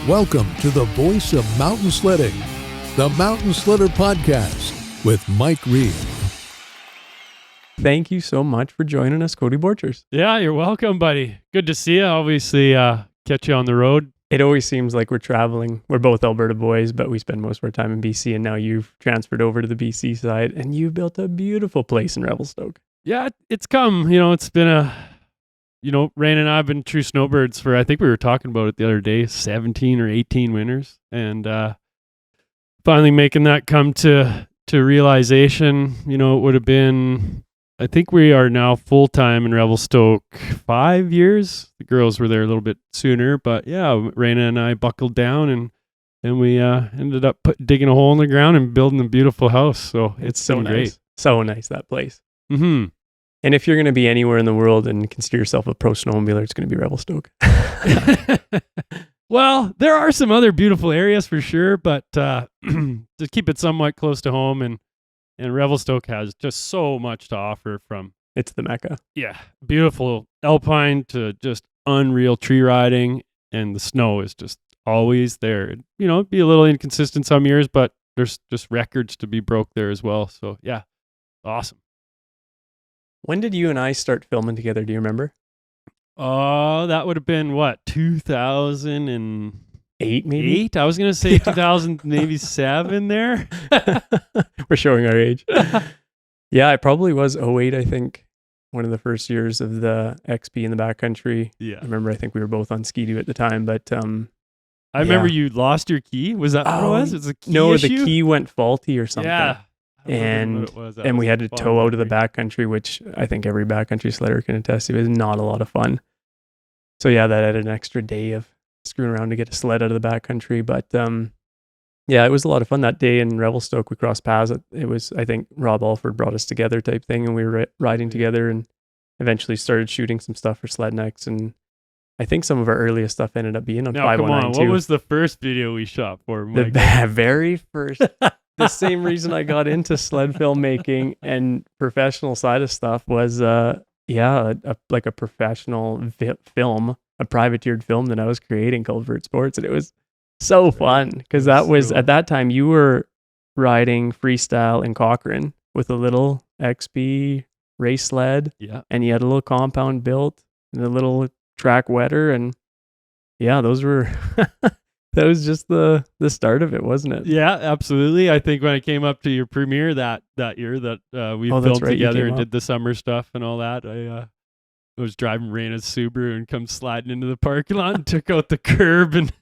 Welcome to the voice of mountain sledding, the Mountain Sledder Podcast with Mike Reed. Thank you so much for joining us, Cody Borchers. Yeah, you're welcome, buddy. Good to see you. Obviously, catch you on the road. It always seems like we're traveling. We're both Alberta boys, but we spend most of our time in BC, and now you've transferred over to the BC side, and you've built a beautiful place in Revelstoke. Yeah, it's come. It's been Rain and I have been true snowbirds for, I think we were talking about it the other day, 17 or 18 winters. And finally making that come to realization. It would have been, I think we are now full-time in Revelstoke 5 years. The girls were there a little bit sooner, but yeah, Raina and I buckled down and we ended up digging a hole in the ground and building a beautiful house. So it's so nice. Great. So nice, that place. Mm-hmm. And if you're going to be anywhere in the world and consider yourself a pro snowmobiler, it's going to be Revelstoke. Well, there are some other beautiful areas for sure, but to keep it somewhat close to home, and Revelstoke has just so much to offer, from it's the Mecca. Yeah, beautiful alpine to just unreal tree riding, and the snow is just always there. It'd be a little inconsistent some years, but there's just records to be broke there as well. So yeah, awesome. When did you and I start filming together? Do you remember? Oh, that would have been what, 2008 maybe? 8? I was going to say 2000, maybe 7 there. We're showing our age. Yeah, it probably was 08, I think. One of the first years of the XP in the backcountry. Yeah. I remember, I think we were both on SeaDoo at the time, but I remember you lost your key. Was that what it was? It was a key No, issue? the key went faulty or something. Yeah. And we had to tow out of the backcountry, which I think every backcountry sledder can attest to is not a lot of fun. So yeah, that added an extra day of screwing around to get a sled out of the backcountry. But yeah, it was a lot of fun that day in Revelstoke. We crossed paths. It was, I think, Rob Alford brought us together type thing, and we were riding together, and eventually started shooting some stuff for Sled Next. And I think some of our earliest stuff ended up being on 519 come on. too. What was the first video we shot for, Mike? The very first. The same reason I got into sled filmmaking and professional side of stuff was, like a professional film, a privateered film that I was creating called Vert Sports. And it was so fun because that was, at that time, you were riding freestyle in Cochrane with a little XP race sled. Yeah. And you had a little compound built and a little track wetter. And yeah, those were... That was just the start of it, wasn't it? Yeah, absolutely. I think when I came up to your premiere that year that we filmed together and did the summer stuff and all that, I was driving Raina's Subaru and come sliding into the parking lot and took out the curb and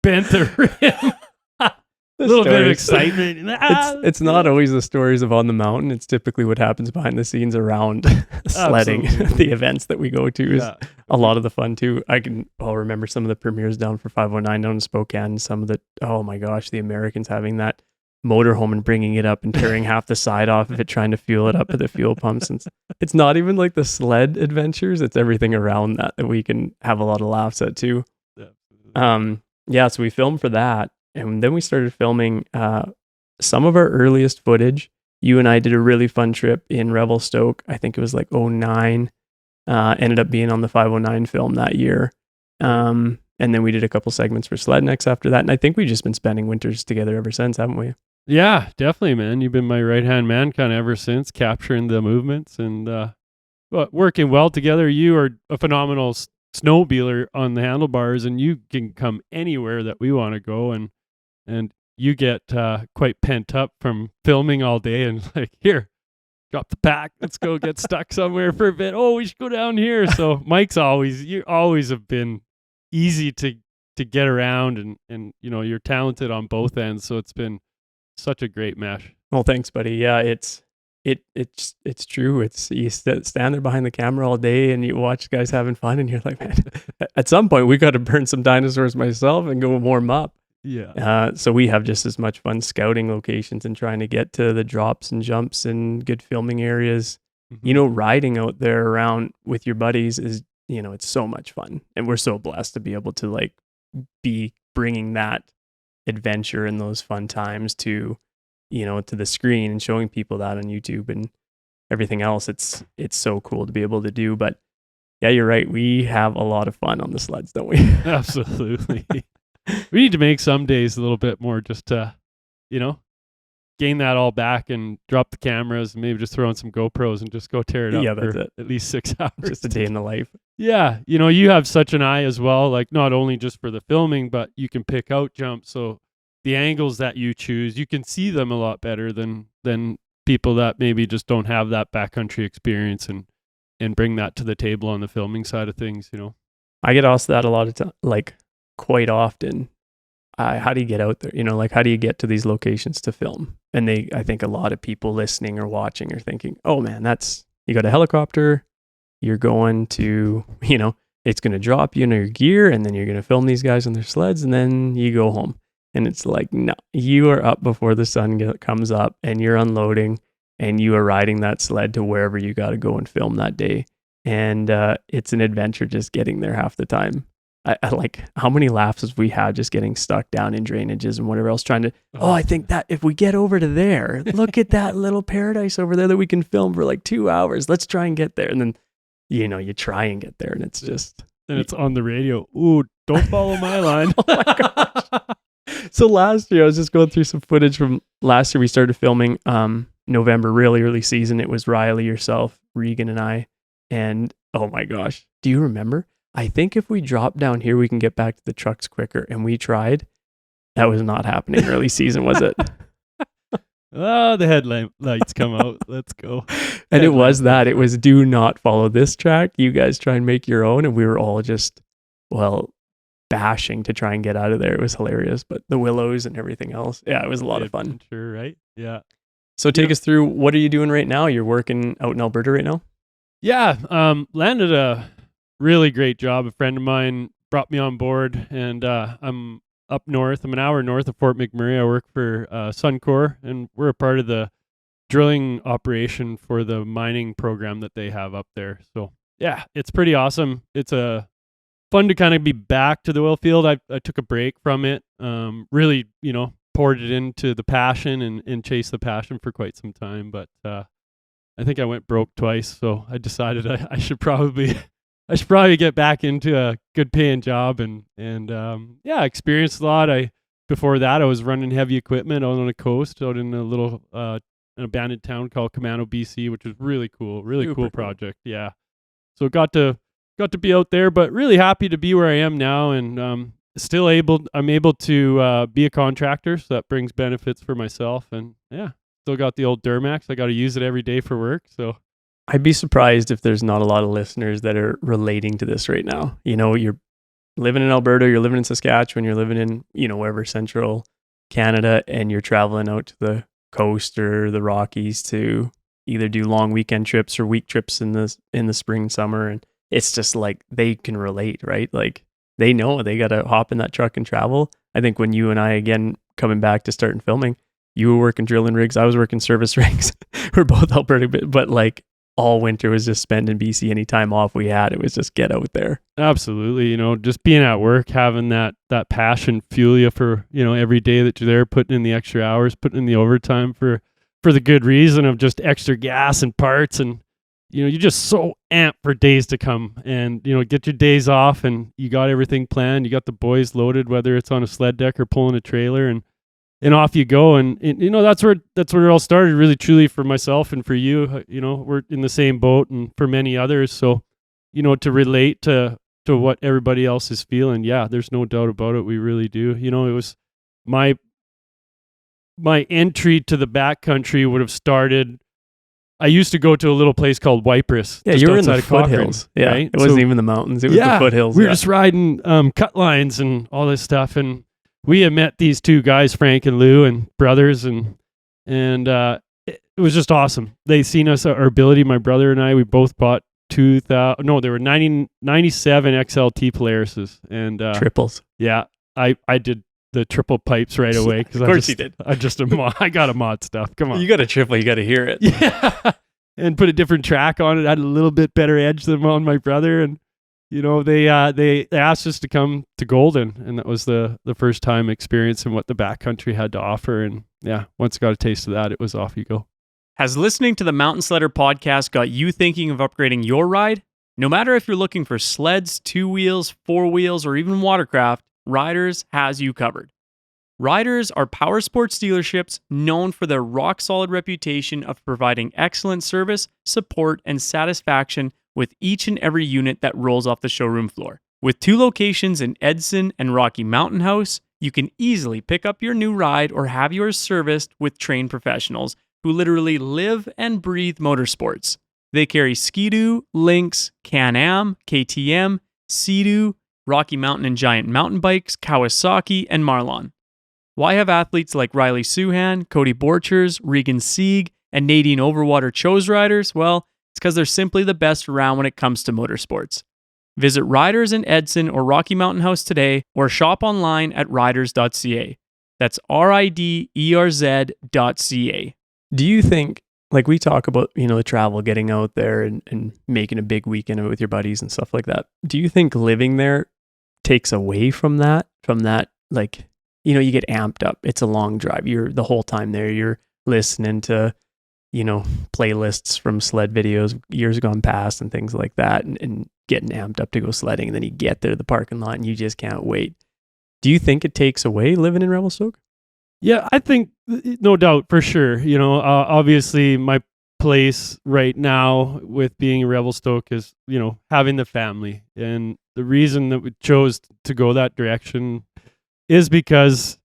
bent the rim. A little bit of excitement. It's not always the stories of on the mountain. It's typically what happens behind the scenes around sledding. The events that we go to is a lot of the fun too. I'll remember some of the premieres down for 519 down in Spokane. Some of the, oh my gosh, the Americans having that motorhome and bringing it up and tearing half the side off of it, trying to fuel it up at the fuel pumps. And it's not even like the sled adventures. It's everything around that we can have a lot of laughs at too. Yeah, so we filmed for that. And then we started filming some of our earliest footage. You and I did a really fun trip in Revelstoke. I think it was like 09. Ended up being on the 509 film that year. And then we did a couple segments for Sled Next after that. And I think we've just been spending winters together ever since, haven't we? Yeah, definitely, man. You've been my right-hand man kind of ever since, capturing the movements and working well together. You are a phenomenal snowmobiler on the handlebars, and you can come anywhere that we want to go. And you get quite pent up from filming all day and like, here, drop the pack. Let's go get stuck somewhere for a bit. Oh, we should go down here. So you always have been easy to get around and you're talented on both ends. So it's been such a great mesh. Well, thanks, buddy. Yeah, it's true. It's you stand there behind the camera all day and you watch guys having fun and you're like, man, at some point we got to burn some dinosaurs myself and go warm up. Yeah. So we have just as much fun scouting locations and trying to get to the drops and jumps and good filming areas. Mm-hmm. Riding out there around with your buddies is, it's so much fun. And we're so blessed to be able to like be bringing that adventure and those fun times to the screen and showing people that on YouTube and everything else. It's so cool to be able to do. But yeah, you're right. We have a lot of fun on the sleds, don't we? Absolutely. We need to make some days a little bit more just to, gain that all back and drop the cameras and maybe just throw in some GoPros and just go tear it up for at least 6 hours. Just a day in the life. Yeah. You have such an eye as well, like not only just for the filming, but you can pick out jumps. So the angles that you choose, you can see them a lot better than people that maybe just don't have that backcountry experience and bring that to the table on the filming side of things, I get asked that a lot of time, like quite often. How do you get out there? How do you get to these locations to film? And I think a lot of people listening or watching are thinking, oh man, you got a helicopter, you're going to, it's going to drop you in your gear and then you're going to film these guys on their sleds and then you go home. And it's like, no, you are up before the sun comes up and you're unloading and you are riding that sled to wherever you got to go and film that day. And it's an adventure just getting there half the time. I like how many laughs have we had just getting stuck down in drainages and whatever else trying to, I think that if we get over to there, look at that little paradise over there that we can film for like 2 hours. Let's try and get there. And then, you try and get there and it's just. And it's on the radio. Ooh, don't follow my line. Oh my gosh. So last year, I was just going through some footage from last year. We started filming November, really early season. It was Riley, yourself, Regan, and I. And oh my gosh, do you remember? I think if we drop down here, we can get back to the trucks quicker. And we tried. That was not happening early season, was it? Oh, the headlights come out. Let's go. And it was that. It was do not follow this track. You guys try and make your own. And we were all just, bashing to try and get out of there. It was hilarious. But the willows and everything else. Yeah, it was a lot of fun. Sure, right? Yeah. So take us through, what are you doing right now? You're working out in Alberta right now? Yeah. Landed a really great job. A friend of mine brought me on board and I'm up north. I'm an hour north of Fort McMurray. I work for Suncor and we're a part of the drilling operation for the mining program that they have up there. So yeah, it's pretty awesome. It's fun to kind of be back to the oil field. I took a break from it. Really, poured it into the passion and chased the passion for quite some time. But I think I went broke twice. So I decided I should probably get back into a good paying job and experienced a lot. Before that I was running heavy equipment out on the coast, out in a little an abandoned town called Camano, BC, which was really cool, cool project. Yeah. So got to be out there, but really happy to be where I am now and I'm able to be a contractor, so that brings benefits for myself and still got the old Duramax. I got to use it every day for work, so I'd be surprised if there's not a lot of listeners that are relating to this right now. You're living in Alberta, you're living in Saskatchewan, you're living in, wherever central Canada, and you're traveling out to the coast or the Rockies to either do long weekend trips or week trips in the spring, summer. And it's just like they can relate, right? Like they know they got to hop in that truck and travel. I think when you and I, again, coming back to starting filming, you were working drilling rigs, I was working service rigs. We're both Alberta, but like, all winter was just spent in BC. Any time off we had, it was just get out there. Absolutely. Just being at work, having that passion fuel you for, every day that you're there, putting in the extra hours, putting in the overtime for the good reason of just extra gas and parts. And, you're just so amped for days to come and, get your days off and you got everything planned. You got the boys loaded, whether it's on a sled deck or pulling a trailer and off you go. And that's where it all started, really truly, for myself and for you. We're in the same boat and for many others. So, to relate to what everybody else is feeling. Yeah, there's no doubt about it. We really do. It was my entry to the backcountry would have started. I used to go to a little place called Wypress. Yeah, you were in the foothills. Yeah, right? It wasn't even the mountains. It was the foothills. We were just riding cut lines and all this stuff. And we had met these two guys, Frank and Lou, and brothers, and it was just awesome. They seen us, our ability. My brother and I, we both bought they were 97 XLT Polarises and triples. Yeah, I did the triple pipes right away because of course you did. I got a mod stuff. Come on, you got a triple, you got to hear it. Yeah, and put a different track on it. I had a little bit better edge than on my brother, and they asked us to come to Golden, and that was the first time experiencing what the backcountry had to offer. And yeah, once I got a taste of that, it was off you go. Has listening to the Mountain Sledder podcast got you thinking of upgrading your ride? No matter if you're looking for sleds, 2 wheels, 4 wheels, or even watercraft, Riderz has you covered. Riderz are powersports dealerships known for their rock-solid reputation of providing excellent service, support, and satisfaction with each and every unit that rolls off the showroom floor. With 2 locations in Edson and Rocky Mountain House, you can easily pick up your new ride or have yours serviced with trained professionals who literally live and breathe motorsports. They carry SeaDoo, Lynx, Can-Am, KTM, SeaDoo, Rocky Mountain and Giant mountain bikes, Kawasaki, and Marlon. Why have athletes like Riley Suhan, Cody Borchers, Regan Sieg, and Nadine Overwater chose Riderz? Well, it's because they're simply the best around when it comes to motorsports. Visit Riderz in Edson or Rocky Mountain House today or shop online at Riderz.ca. That's Riderz.ca. Do you think, like we talk about, the travel, getting out there and making a big weekend of it with your buddies and stuff like that. Do you think living there takes away from that, like, you get amped up. It's a long drive. You're the whole time there. You're listening to, playlists from sled videos years gone past and things like that and getting amped up to go sledding. And then you get there to the parking lot and you just can't wait. Do you think it takes away living in Revelstoke? Yeah, I think no doubt for sure. Obviously my place right now with being in Revelstoke is, having the family. And the reason that we chose to go that direction is because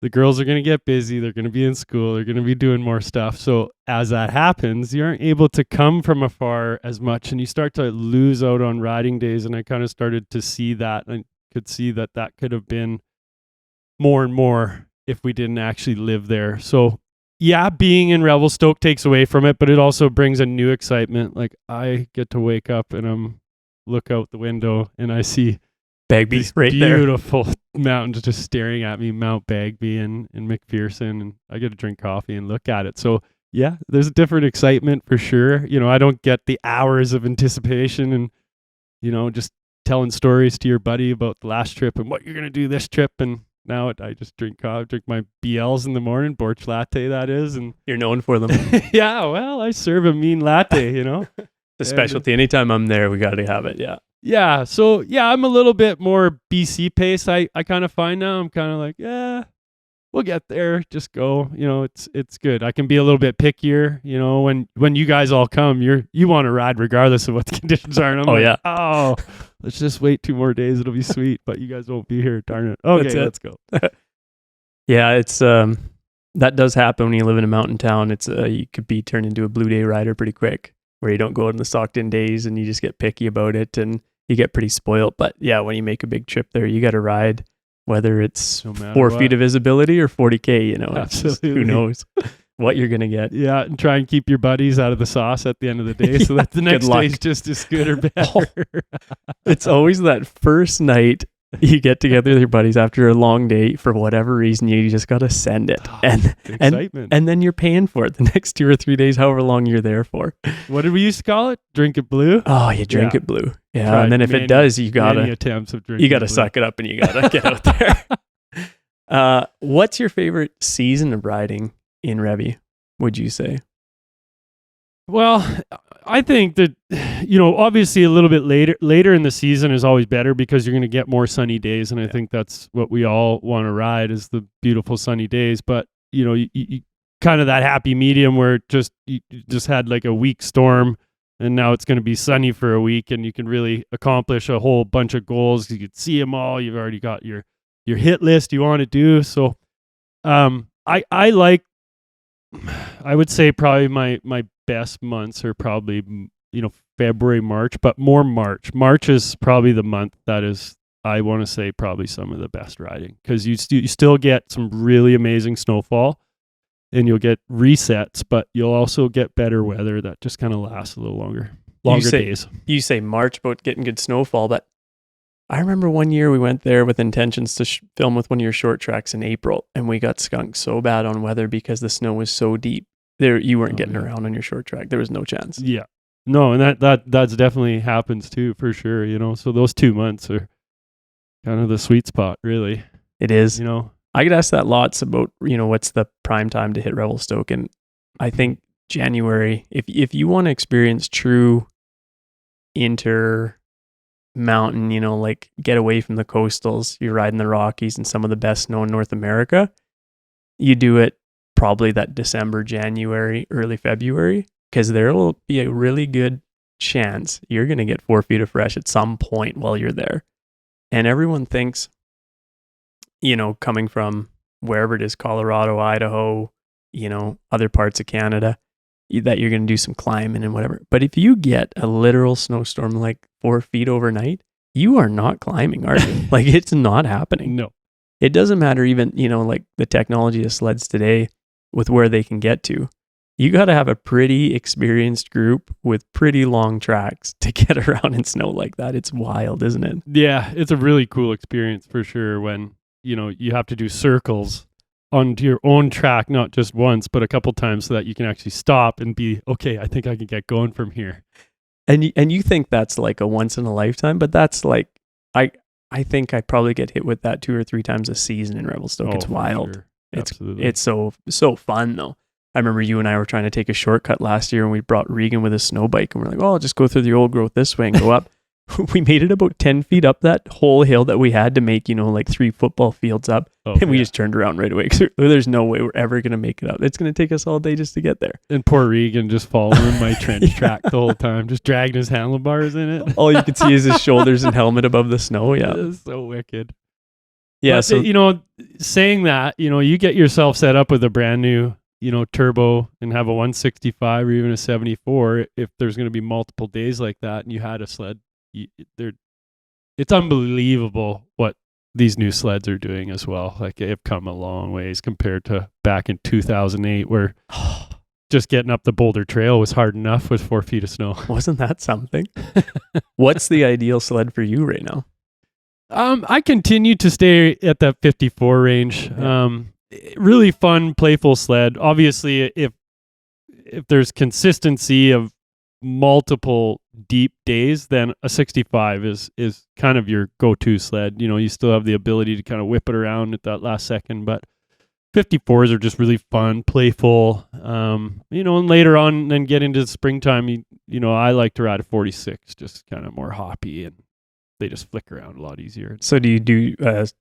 the girls are going to get busy. They're going to be in school. They're going to be doing more stuff. So as that happens, you aren't able to come from afar as much and you start to lose out on riding days. And I kind of started to see that and could see that could have been more and more if we didn't actually live there. So yeah, being in Revelstoke takes away from it, but it also brings a new excitement. Like I get to wake up and look out the window and I see Bagby's right there. Beautiful mountains just staring at me, Mount Bagby and McPherson, and I get to drink coffee and look at it. So yeah, there's a different excitement for sure. I don't get the hours of anticipation and, just telling stories to your buddy about the last trip and what you're going to do this trip. And now I just drink coffee, drink my BLs in the morning, Borch latte that is. And you're known for them. Yeah, well, I serve a mean latte, The specialty. Anytime I'm there, we got to have it. Yeah. Yeah. So yeah, I'm a little bit more BC pace. I kind of find now I'm kind of like, yeah, we'll get there. Just go. It's good. I can be a little bit pickier. When you guys all come, you want to ride regardless of what the conditions are. And I'm yeah. Oh, let's just wait 2 more days. It'll be sweet. But you guys won't be here. Darn it. Okay, let's go. Yeah, it's that does happen when you live in a mountain town. It's you could be turned into a blue day rider pretty quick, where you don't go out on the socked in days and you just get picky about it and you get pretty spoiled. But yeah, when you make a big trip there, you got to ride, whether it's 4 feet of visibility or 40K, Absolutely. Who knows what you're going to get. Yeah. And try and keep your buddies out of the sauce at the end of the day so that the next day is just as good or better. It's always that first night you get together with your buddies after a long day. For whatever reason, you just got to send it. And then you're paying for it the next 2 or 3 days, however long you're there for. What did we used to call it? Drink it blue? Oh, you drink it blue. Yeah. And then if it does, you got to suck it up and you got to get out there. What's your favorite season of riding in Revy, would you say? Well, I think that, obviously a little bit later in the season is always better because you're going to get more sunny days. And I think that's what we all want to ride is the beautiful sunny days. But, you kind of that happy medium where you just had like a weak storm and now it's going to be sunny for a week and you can really accomplish a whole bunch of goals. You could see them all. You've already got your hit list you want to do. So I would say probably my best months are probably, February, March, but more March. March is probably the month that is, I want to say, probably some of the best riding because you still get some really amazing snowfall and you'll get resets, but you'll also get better weather that just kind of lasts a little longer days. You say March about getting good snowfall, but I remember one year we went there with intentions to film with one of your short tracks in April, and we got skunked so bad on weather because the snow was so deep. There, you weren't getting around on your short track. There was no chance. Yeah, no, and that's definitely happens too for sure. So those 2 months are kind of the sweet spot, really. It is. I get asked that lots about what's the prime time to hit Revelstoke, and I think January. If you want to experience true mountain, like get away from the coastals. You're riding the Rockies and some of the best snow in North America. You do it probably that December, January, early February, because there will be a really good chance you're going to get 4 feet of fresh at some point while you're there. And everyone thinks, coming from wherever it is, Colorado, Idaho, other parts of Canada, that you're going to do some climbing and whatever. But if you get a literal snowstorm like 4 feet overnight, you are not climbing, are you? Like, it's not happening. No. It doesn't matter even, like the technology of sleds today with where they can get to. You got to have a pretty experienced group with pretty long tracks to get around in snow like that. It's wild, isn't it? Yeah, it's a really cool experience for sure when, you have to do circles onto your own track, not just once, but a couple times so that you can actually stop and be, okay, I think I can get going from here. And you think that's like a once in a lifetime, but that's like, I think I probably get hit with that 2 or 3 times a season in Revelstoke. It's wild. Sure. It's so fun though. I remember you and I were trying to take a shortcut last year and we brought Regan with a snow bike and we're like, oh, I'll just go through the old growth this way and go up. We made it about 10 feet up that whole hill that we had to make, like 3 football fields up. And we just turned around right away. There's no way we're ever going to make it up. It's going to take us all day just to get there. And poor Regan just following my trench track the whole time, just dragging his handlebars in it. All you can see is his shoulders and helmet above the snow. Yeah. It's so wicked. Yeah. But, so, saying that, you get yourself set up with a brand new, turbo and have a 165 or even a 74. If there's going to be multiple days like that and you had a sled, it's unbelievable what these new sleds are doing as well. Like, they've come a long ways compared to back in 2008 where just getting up the Boulder Trail was hard enough with 4 feet of snow. Wasn't that something? What's the ideal sled for you right now? I continue to stay at that 54 range. Really fun, playful sled. Obviously, if there's consistency of multiple deep days, then a 65 is kind of your go-to sled. You still have the ability to kind of whip it around at that last second, but 54s are just really fun, playful. And later on, then get into the springtime, I like to ride a 46, just kind of more hoppy, and they just flick around a lot easier. So do you do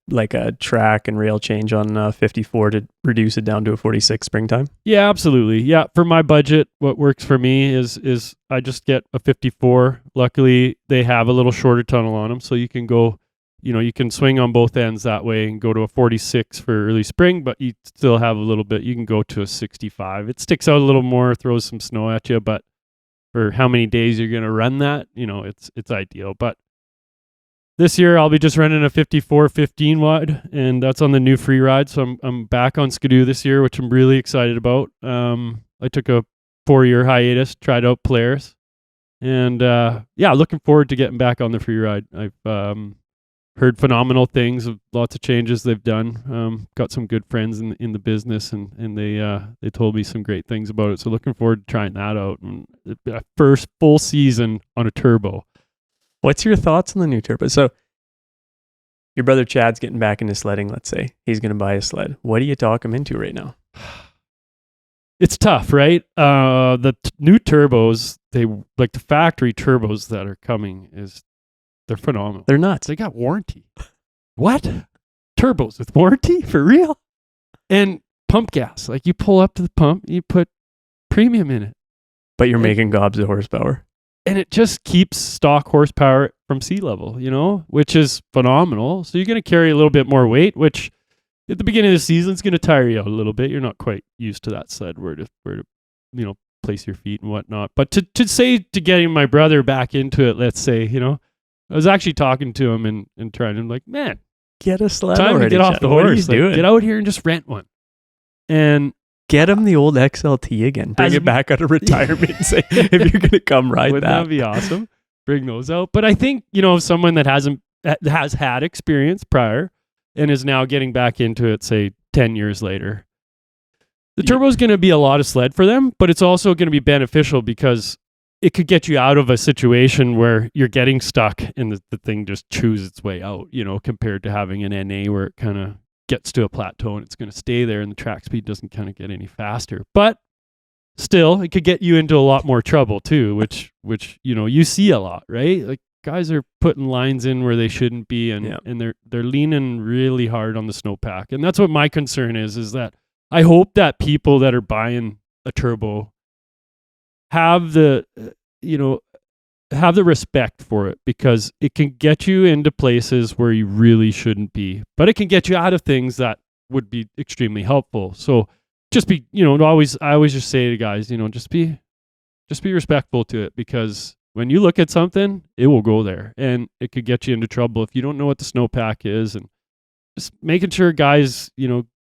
like a track and rail change on 54 to reduce it down to a 46 springtime? Yeah, absolutely. Yeah, for my budget, what works for me is I just get a 54. Luckily, they have a little shorter tunnel on them, so you can go, you can swing on both ends that way and go to a 46 for early spring, but you still have a little bit. You can go to a 65. It sticks out a little more, throws some snow at you, but for how many days you're going to run that, it's ideal. But this year, I'll be just running a 54 15 wide, and that's on the new free ride. So I'm back on SeaDoo this year, which I'm really excited about. I took a 4-year hiatus, tried out Polaris, and looking forward to getting back on the free ride. I've heard phenomenal things of lots of changes they've done. Got some good friends in the business, and they told me some great things about it. So looking forward to trying that out. And first full season on a turbo. What's your thoughts on the new turbo? So your brother Chad's getting back into sledding, let's say. He's going to buy a sled. What do you talk him into right now? It's tough, right? The new turbos, they like the factory turbos that are coming, they're phenomenal. They're nuts. They got warranty. What? Turbos with warranty? For real? And pump gas. Like, you pull up to the pump, you put premium in it. But you're making gobs of horsepower. And it just keeps stock horsepower from sea level, which is phenomenal. So you're going to carry a little bit more weight, which at the beginning of the season is going to tire you out a little bit. You're not quite used to that sled where to place your feet and whatnot. But to getting my brother back into it, let's say, I was actually talking to him and trying to, like, man, get a sled. Time already, to get off Chad. the What horse. are you doing? Get out here and just rent one. And get him the old XLT again. Bring it back out of retirement and say, if you're going to come ride wouldn't that be awesome? Bring those out. But I think, someone that has had experience prior and is now getting back into it, say 10 years later, the turbo is going to be a lot of sled for them, but it's also going to be beneficial because it could get you out of a situation where you're getting stuck and the thing just chews its way out, compared to having an NA where it kind of gets to a plateau and it's going to stay there and the track speed doesn't kind of get any faster. But still, it could get you into a lot more trouble too, which you see a lot, right? Like, guys are putting lines in where they shouldn't be, and they're leaning really hard on the snowpack. And that's what my concern is that I hope that people that are buying a turbo have the respect for it, because it can get you into places where you really shouldn't be, but it can get you out of things that would be extremely helpful. So just be, I always just say to guys, just be respectful to it, because when you look at something, it will go there, and it could get you into trouble if you don't know what the snowpack is. And just making sure guys,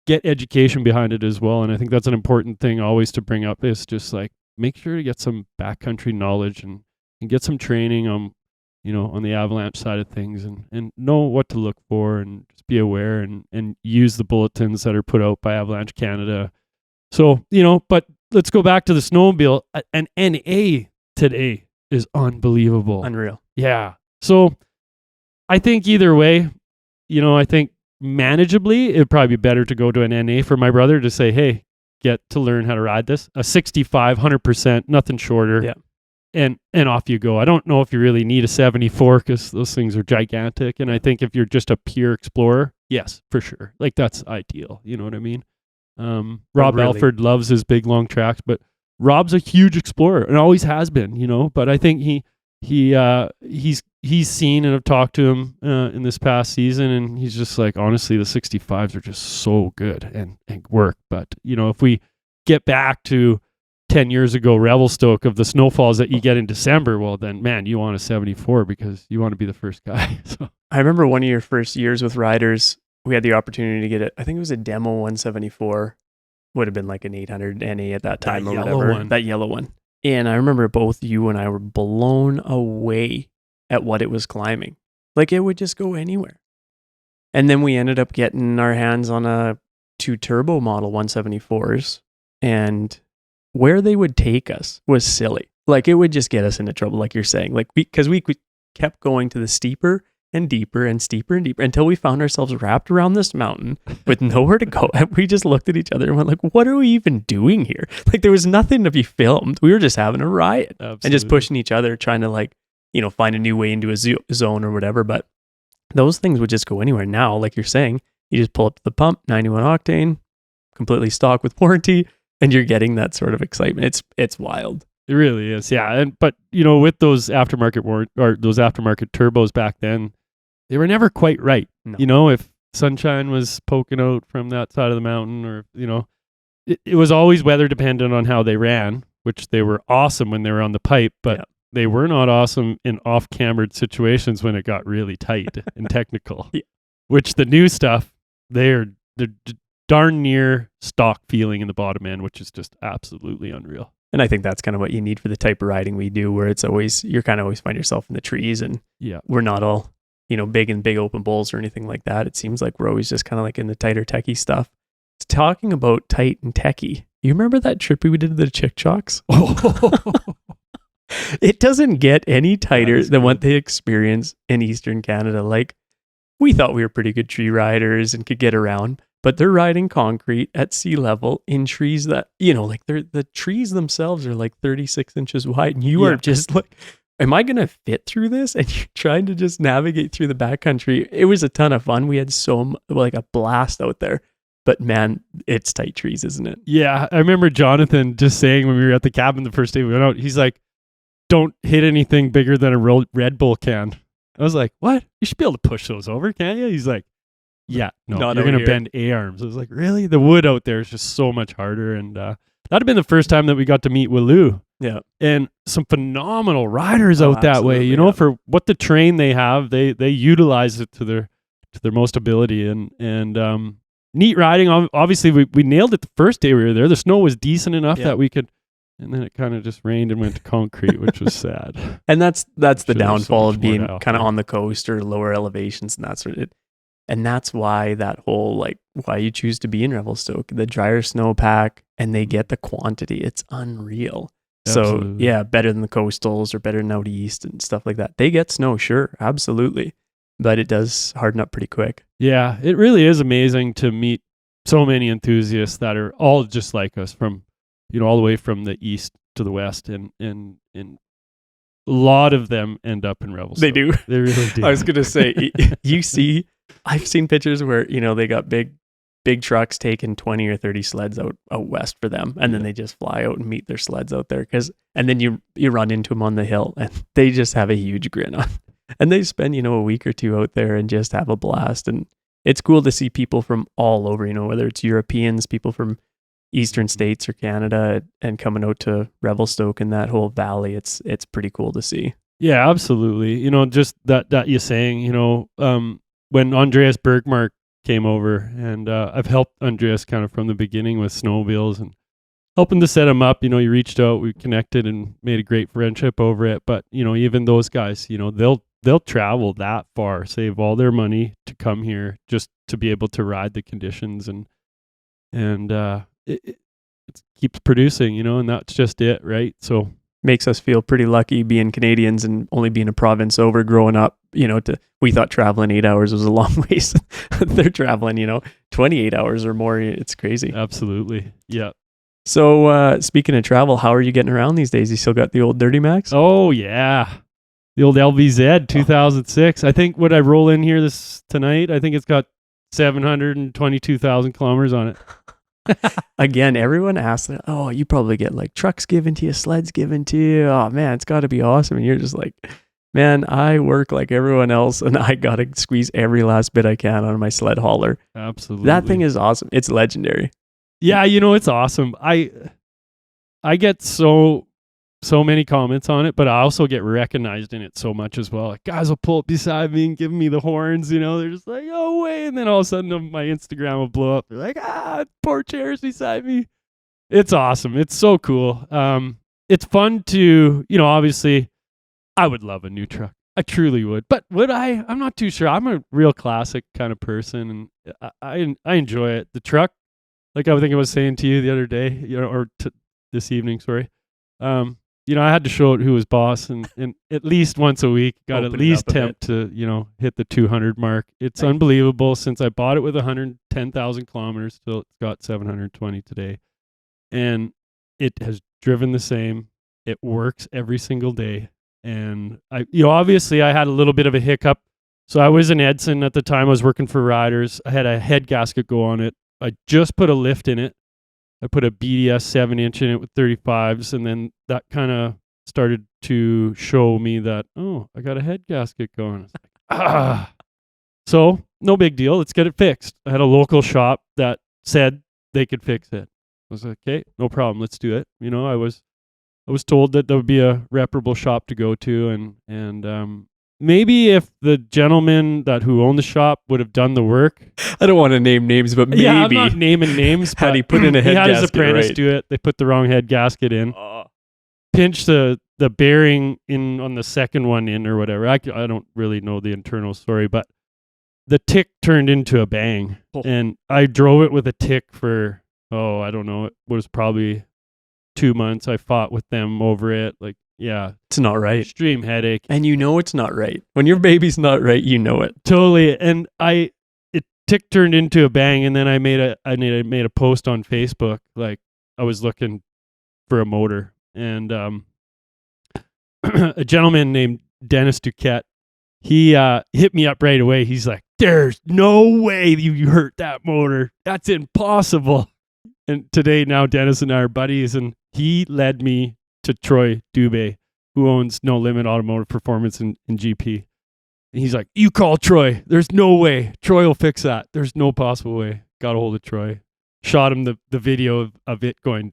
get education behind it as well. And I think that's an important thing always to bring up, is just like, make sure to get some backcountry knowledge and get some training on the avalanche side of things, and know what to look for, and just be aware and use the bulletins that are put out by Avalanche Canada. So, but let's go back to the snowmobile. An NA today is unbelievable. Unreal. Yeah. So I think either way, I think manageably, it'd probably be better to go to an NA for my brother to say, hey, get to learn how to ride this. A 65, 100%, nothing shorter. Yeah. And off you go. I don't know if you really need a 74, because those things are gigantic. And I think if you're just a pure explorer, yes, for sure. Like, that's ideal. You know what I mean? Rob Alford loves his big long tracks, but Rob's a huge explorer and always has been, But I think he's seen, and I've talked to him in this past season, and he's just like, honestly, the 65s are just so good and work. But if we get back to 10 years ago Revelstoke of the snowfalls that you get in December, well then, man, you want a 74 because you want to be the first guy. So I remember one of your first years with Riderz, we had the opportunity to get it. I think it was a demo 174, would have been like an 800 NA at that time, or whatever. That yellow one. And I remember both you and I were blown away at what it was climbing. Like, it would just go anywhere. And then we ended up getting our hands on a 2 turbo model 174s, and where they would take us was silly. Like, it would just get us into trouble, like you're saying. Like, because we kept going to the steeper and deeper and steeper and deeper until we found ourselves wrapped around this mountain with nowhere to go. And we just looked at each other and went like, what are we even doing here? Like, there was nothing to be filmed. We were just having a riot. Absolutely. And just pushing each other, trying to find a new way into a zone or whatever. But those things would just go anywhere. Now, like you're saying, you just pull up to the pump, 91 octane, completely stock with warranty, and you're getting that sort of excitement. It's wild. It really is, yeah. But with those aftermarket those aftermarket turbos back then, they were never quite right. No. If sunshine was poking out from that side of the mountain, or it was always weather dependent on how they ran, which they were awesome when they were on the pipe, but they were not awesome in off-cambered situations when it got really tight and technical. Yeah. Which the new stuff, they're darn near stock feeling in the bottom end, which is just absolutely unreal. And I think that's kind of what you need for the type of riding we do, where it's always, you're kind of always find yourself in the trees, and we're not all, big open bowls or anything like that. It seems like we're always just kind of like in the tighter techie stuff. It's talking about tight and techie. You remember that trip we did to the Chick Chocks? It doesn't get any tighter than what they experience in Eastern Canada. Like, we thought we were pretty good tree riders and could get around, but they're riding concrete at sea level in trees that, the trees themselves are like 36 inches wide. And you are just like, am I going to fit through this? And you're trying to just navigate through the backcountry. It was a ton of fun. We had a blast out there. But man, it's tight trees, isn't it? Yeah. I remember Jonathan just saying when we were at the cabin the first day we went out, he's like, don't hit anything bigger than a Red Bull can. I was like, what? You should be able to push those over, can't you? He's like, yeah, no, you're going to bend A-arms. I was like, really? The wood out there is just so much harder. And that'd have been the first time that we got to meet Willu. Yeah. And some phenomenal riders out that way, for what the terrain they have, they utilize it to their most ability. And neat riding. Obviously, we nailed it the first day we were there. The snow was decent enough that we could, and then it kind of just rained and went to concrete, which was sad. And that's the downfall of being kind of on the coast or lower elevations and that sort of it. And that's why that whole, why you choose to be in Revelstoke, the drier snowpack, and they get the quantity. It's unreal. Absolutely. So, better than the coastals or better than out east and stuff like that. They get snow, sure, absolutely. But it does harden up pretty quick. Yeah, it really is amazing to meet so many enthusiasts that are all just like us, from, all the way from the east to the west. And lot of them end up in Revelstoke. They do. They really do. I was gonna say, I've seen pictures where they got big trucks taking 20 or 30 sleds out west for them, and then they just fly out and meet their sleds out there. And then you run into them on the hill, and they just have a huge grin on, and they spend a week or two out there and just have a blast. And it's cool to see people from all over, whether it's Europeans, people from eastern states or Canada, and coming out to Revelstoke and that whole valley. It's pretty cool to see. Yeah, absolutely. Just that you're saying, when Andreas Bergmark came over, and I've helped Andreas kind of from the beginning with snowmobiles and helping to set him up. He reached out, we connected and made a great friendship over it. But, even those guys, they'll travel that far, save all their money to come here just to be able to ride the conditions, and it keeps producing, and that's just it, right? So makes us feel pretty lucky being Canadians and only being a province over. Growing up, we thought traveling 8 hours was a long ways. They're traveling 28 hours or more. It's crazy. Absolutely. Yeah. So speaking of travel, how are you getting around these days? You still got the old Dirty Max? Oh yeah, the old LVZ 2006. I think when I roll in here tonight, I think it's got 722,000 kilometers on it. Again, everyone asks, oh, you probably get like trucks given to you, sleds given to you. Oh man, it's got to be awesome. And you're just like, man, I work like everyone else, and I got to squeeze every last bit I can on my sled hauler. Absolutely. That thing is awesome. It's legendary. Yeah, it's awesome. I get so many comments on it, but I also get recognized in it so much as well. Like, guys will pull up beside me and give me the horns, they're just like, oh, way. And then all of a sudden my Instagram will blow up. They're like, poor chairs beside me. It's awesome. It's so cool. It's fun to, obviously I would love a new truck. I truly would. But would I? I'm not too sure. I'm a real classic kind of person, and I enjoy it. The truck, like I think I was saying to you the other day, or this evening, sorry. I had to show it who was boss, and at least once a week, got at least tempt to, hit the 200 mark. It's unbelievable. Since I bought it with 110,000 kilometers, till it's got 720 today. And it has driven the same. It works every single day. And obviously I had a little bit of a hiccup. So I was in Edson at the time. I was working for Riderz. I had a head gasket go on it. I just put a lift in it. I put a BDS 7-inch in it with 35s, and then that kind of started to show me that, oh, I got a head gasket going. Like, So, no big deal. Let's get it fixed. I had a local shop that said they could fix it. I was like, okay, no problem. Let's do it. I was told that there would be a reputable shop to go to, and maybe if the gentleman who owned the shop would have done the work. I don't want to name names, but maybe. Yeah, I'm not naming names. Had he put in a head gasket, he had his apprentice do it. They put the wrong head gasket in. Pinched the bearing in on the second one in or whatever. I don't really know the internal story, but the tick turned into a bang. And I drove it with a tick for, I don't know, it was probably 2 months. I fought with them over it. Like, yeah. It's not right. Extreme headache. And it's not right. When your baby's not right, it. Totally. And tick turned into a bang, and then I made a post on Facebook, like I was looking for a motor, and a gentleman named Dennis Duquette, he hit me up right away. He's like, there's no way you hurt that motor. That's impossible. And today, now Dennis and I are buddies, and he led me to Troy Dubé, who owns No Limit Automotive Performance in GP. And he's like, you call Troy. There's no way. Troy will fix that. There's no possible way. Got a hold of Troy. Shot him the video of it going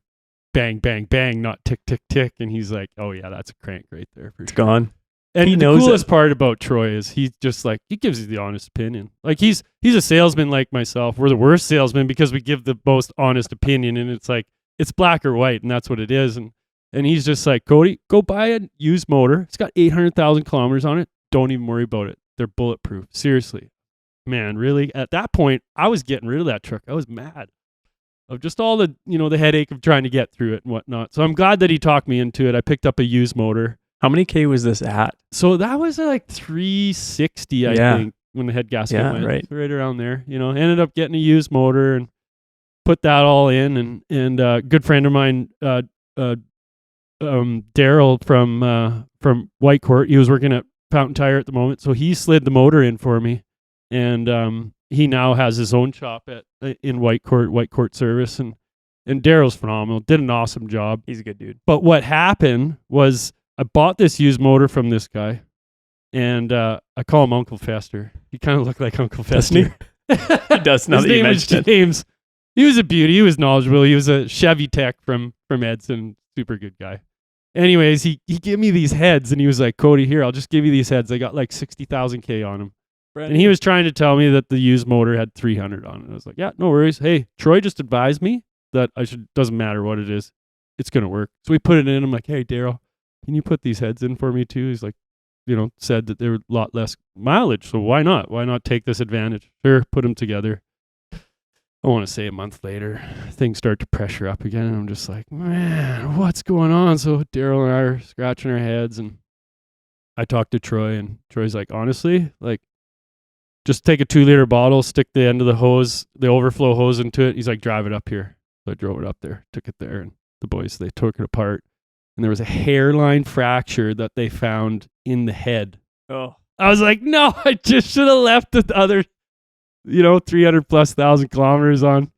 bang, bang, bang, not tick, tick, tick. And he's like, oh yeah, that's a crank right there. It's gone. And the coolest part about Troy is he's just like, he gives you the honest opinion. Like he's a salesman like myself. We're the worst salesmen because we give the most honest opinion, and it's like, it's black or white, and that's what it is. And he's just like, Cody, go buy a used motor. It's got 800,000 kilometers on it. Don't even worry about it. They're bulletproof. Seriously. Man, really? At that point, I was getting rid of that truck. I was mad of just all the, the headache of trying to get through it and whatnot. So I'm glad that he talked me into it. I picked up a used motor. How many K was this at? So that was like 360, I think, when the head gasket went. Right. So right around there. Ended up getting a used motor and put that all in. And a good friend of mine, Daryl from from Whitecourt. He was working at Fountain Tire at the moment, so he slid the motor in for me, and he now has his own shop in Whitecourt Service, and Daryl's phenomenal. Did an awesome job. He's a good dude. But what happened was I bought this used motor from this guy, and I call him Uncle Fester. He kind of looked like Uncle Fester. He does. Now His that you name was mentioned it. James. He was a beauty. He was knowledgeable. He was a Chevy tech from Edson. Super good guy. Anyways, he gave me these heads, and he was like, Cody, here, I'll just give you these heads. I got like 60,000 K on them. And he was trying to tell me that the used motor had 300 on it. I was like, yeah, no worries. Hey, Troy just advised me that doesn't matter what it is. It's going to work. So we put it in. I'm like, hey, Daryl, can you put these heads in for me too? He's like, said that they were a lot less mileage. So why not? Why not take this advantage? Sure, put them together. I want to say a month later, things start to pressure up again. And I'm just like, man, what's going on? So Daryl and I are scratching our heads. And I talked to Troy, and Troy's like, honestly, like, just take a 2-liter bottle, stick the end of the hose, the overflow hose into it. He's like, drive it up here. So I drove it up there, took it there, and the boys, they took it apart. And there was a hairline fracture that they found in the head. Oh. I was like, no, I just should have left the other 300,000+ kilometers on.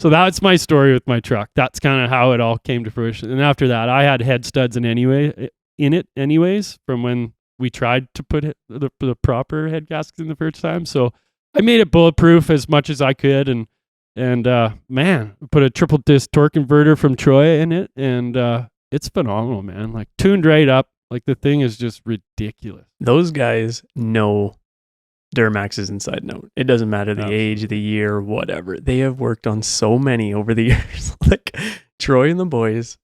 So that's my story with my truck. That's kind of how it all came to fruition. And after that, I had head studs in it anyways from when we tried to put the proper head gaskets in the first time. So I made it bulletproof as much as I could. And man, put a triple disc torque converter from Troy in it. And it's phenomenal, man. Like tuned right up. Like the thing is just ridiculous. Those guys know Duramax's inside note. It doesn't matter the Absolutely. age, the year, whatever. They have worked on so many over the years. Like Troy and the boys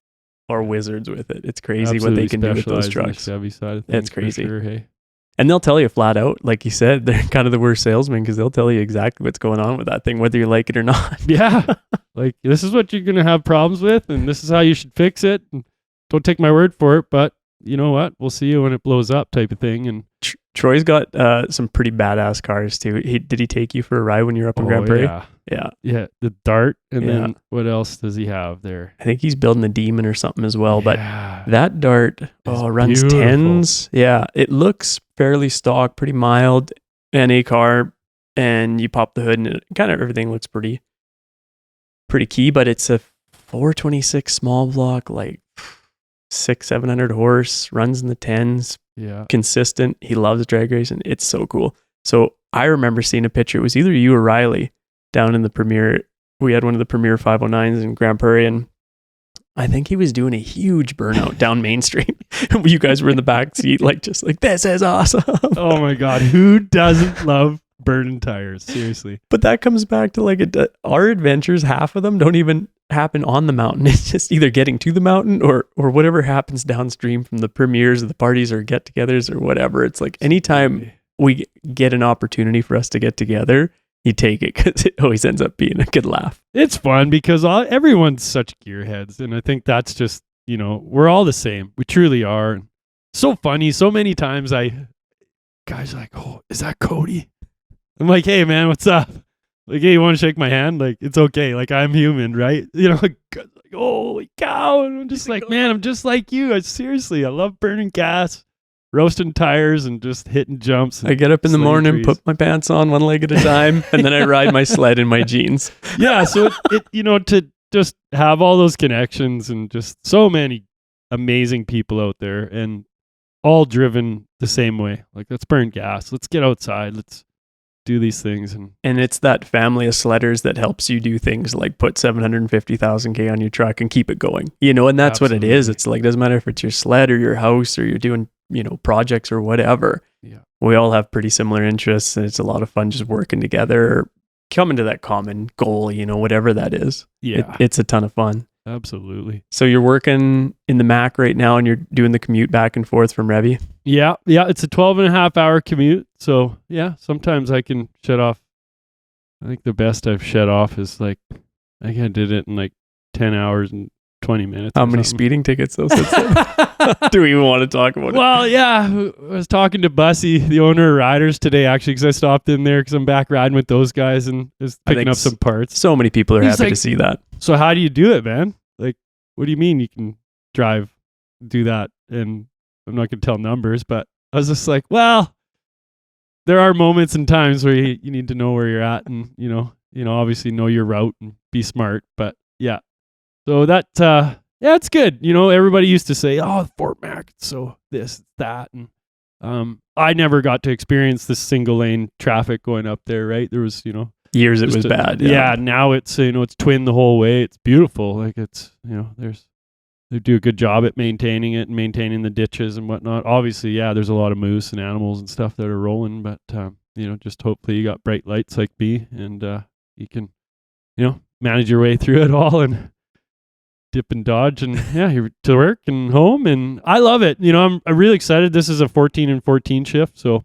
are wizards with it. It's crazy what they can do with those Specialized in the trucks. Chevy side of things. It's crazy. For sure, hey. And they'll tell you flat out, like you said, they're kind of the worst salesmen because they'll tell you exactly what's going on with that thing, whether you like it or not. Yeah. Like, this is what you're going to have problems with, and this is how you should fix it. And don't take my word for it, but you know what? We'll see you when it blows up type of thing. And Troy's got some pretty badass cars too. Did he take you for a ride when you were up in Grand Prairie? Yeah. Yeah. The Dart. And Yeah. then what else does he have there? I think he's building the Demon or something as well. But Yeah. that Dart runs beautiful. 10s. Yeah. It looks fairly stock, pretty mild NA car. And you pop the hood and kind of everything looks pretty key. But it's a 426 small block, like 600-700 horse, runs in the 10s. Yeah. Consistent. He loves drag racing. It's so cool. So I remember seeing a picture. It was either you or Riley down in the Premier. We had one of the Premier 509s in Grand Prairie, and I think he was doing a huge burnout down Main Street. You guys were in the back seat, just like, this is awesome. Oh my God. Who doesn't love burning tires? Seriously. But that comes back to our adventures, half of them don't even happen on the mountain. It's just either getting to the mountain or whatever happens downstream from the premieres or the parties or get-togethers or whatever. It's like anytime we get an opportunity for us to get together, you take it because it always ends up being a good laugh. It's fun because everyone's such gearheads. And I think that's just, we're all the same. We truly are. So funny. So many times guys are like, oh, is that Cody? I'm like, hey man, what's up? Like, hey, you want to shake my hand? Like, it's okay. Like, I'm human, right? Like, holy cow. And I'm just like, man, I'm just like you. I love burning gas, roasting tires, and just hitting jumps. I get up in the morning, trees. put my pants on one leg at a time, and then I ride my sled in my jeans. Yeah. So to just have all those connections and just so many amazing people out there and all driven the same way. Like, let's burn gas. Let's get outside. Let's do these things. And it's that family of sledders that helps you do things like put 750,000 K on your truck and keep it going. And that's what it is. It's like, doesn't matter if it's your sled or your house or you're doing, projects or whatever. Yeah. We all have pretty similar interests, and it's a lot of fun just working together, coming to that common goal, whatever that is. Yeah. It's a ton of fun. Absolutely. So you're working in the Mac right now and you're doing the commute back and forth from Revy? Yeah. It's a 12.5-hour commute. So yeah, sometimes I can shut off. I think the best I've shut off is I think I did it in 10 hours and 20 minutes. How many speeding tickets those? Do we even want to talk about it? Well, yeah. I was talking to Bussy, the owner of Riderz today, actually, because I stopped in there because I'm back riding with those guys and was picking up some parts. So many people are He's happy to see that. So how do you do it, man? Like, what do you mean you can do that? And I'm not going to tell numbers, but I was just like, well, there are moments and times where you need to know where you're at and, obviously know your route and be smart. But yeah, so that, it's good. Everybody used to say, oh, Fort Mac, so this, that. And I never got to experience the single lane traffic going up there, right? There was, years it was bad. Yeah. Now it's, it's twin the whole way. It's beautiful. Like it's, they do a good job at maintaining it and maintaining the ditches and whatnot. Obviously, yeah, there's a lot of moose and animals and stuff that are rolling, but, just hopefully you got bright lights like me and you can, manage your way through it all and dip and dodge and you're to work and home. And I love it. I'm really excited. This is a 14 and 14 shift. So,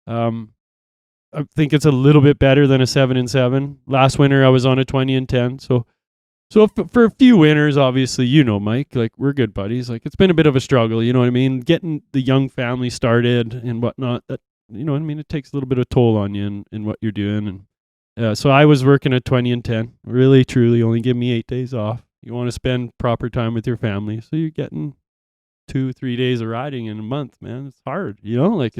I think it's a little bit better than a 7 and 7. Last winter I was on a 20 and 10. So for a few winters, obviously, Mike, like we're good buddies. Like it's been a bit of a struggle, you know what I mean? Getting the young family started and whatnot, that, it takes a little bit of toll on you in what you're doing. And so I was working at 20 and 10, really, truly only give me 8 days off. You want to spend proper time with your family. So you're getting 2-3 days of riding in a month, man. It's hard, like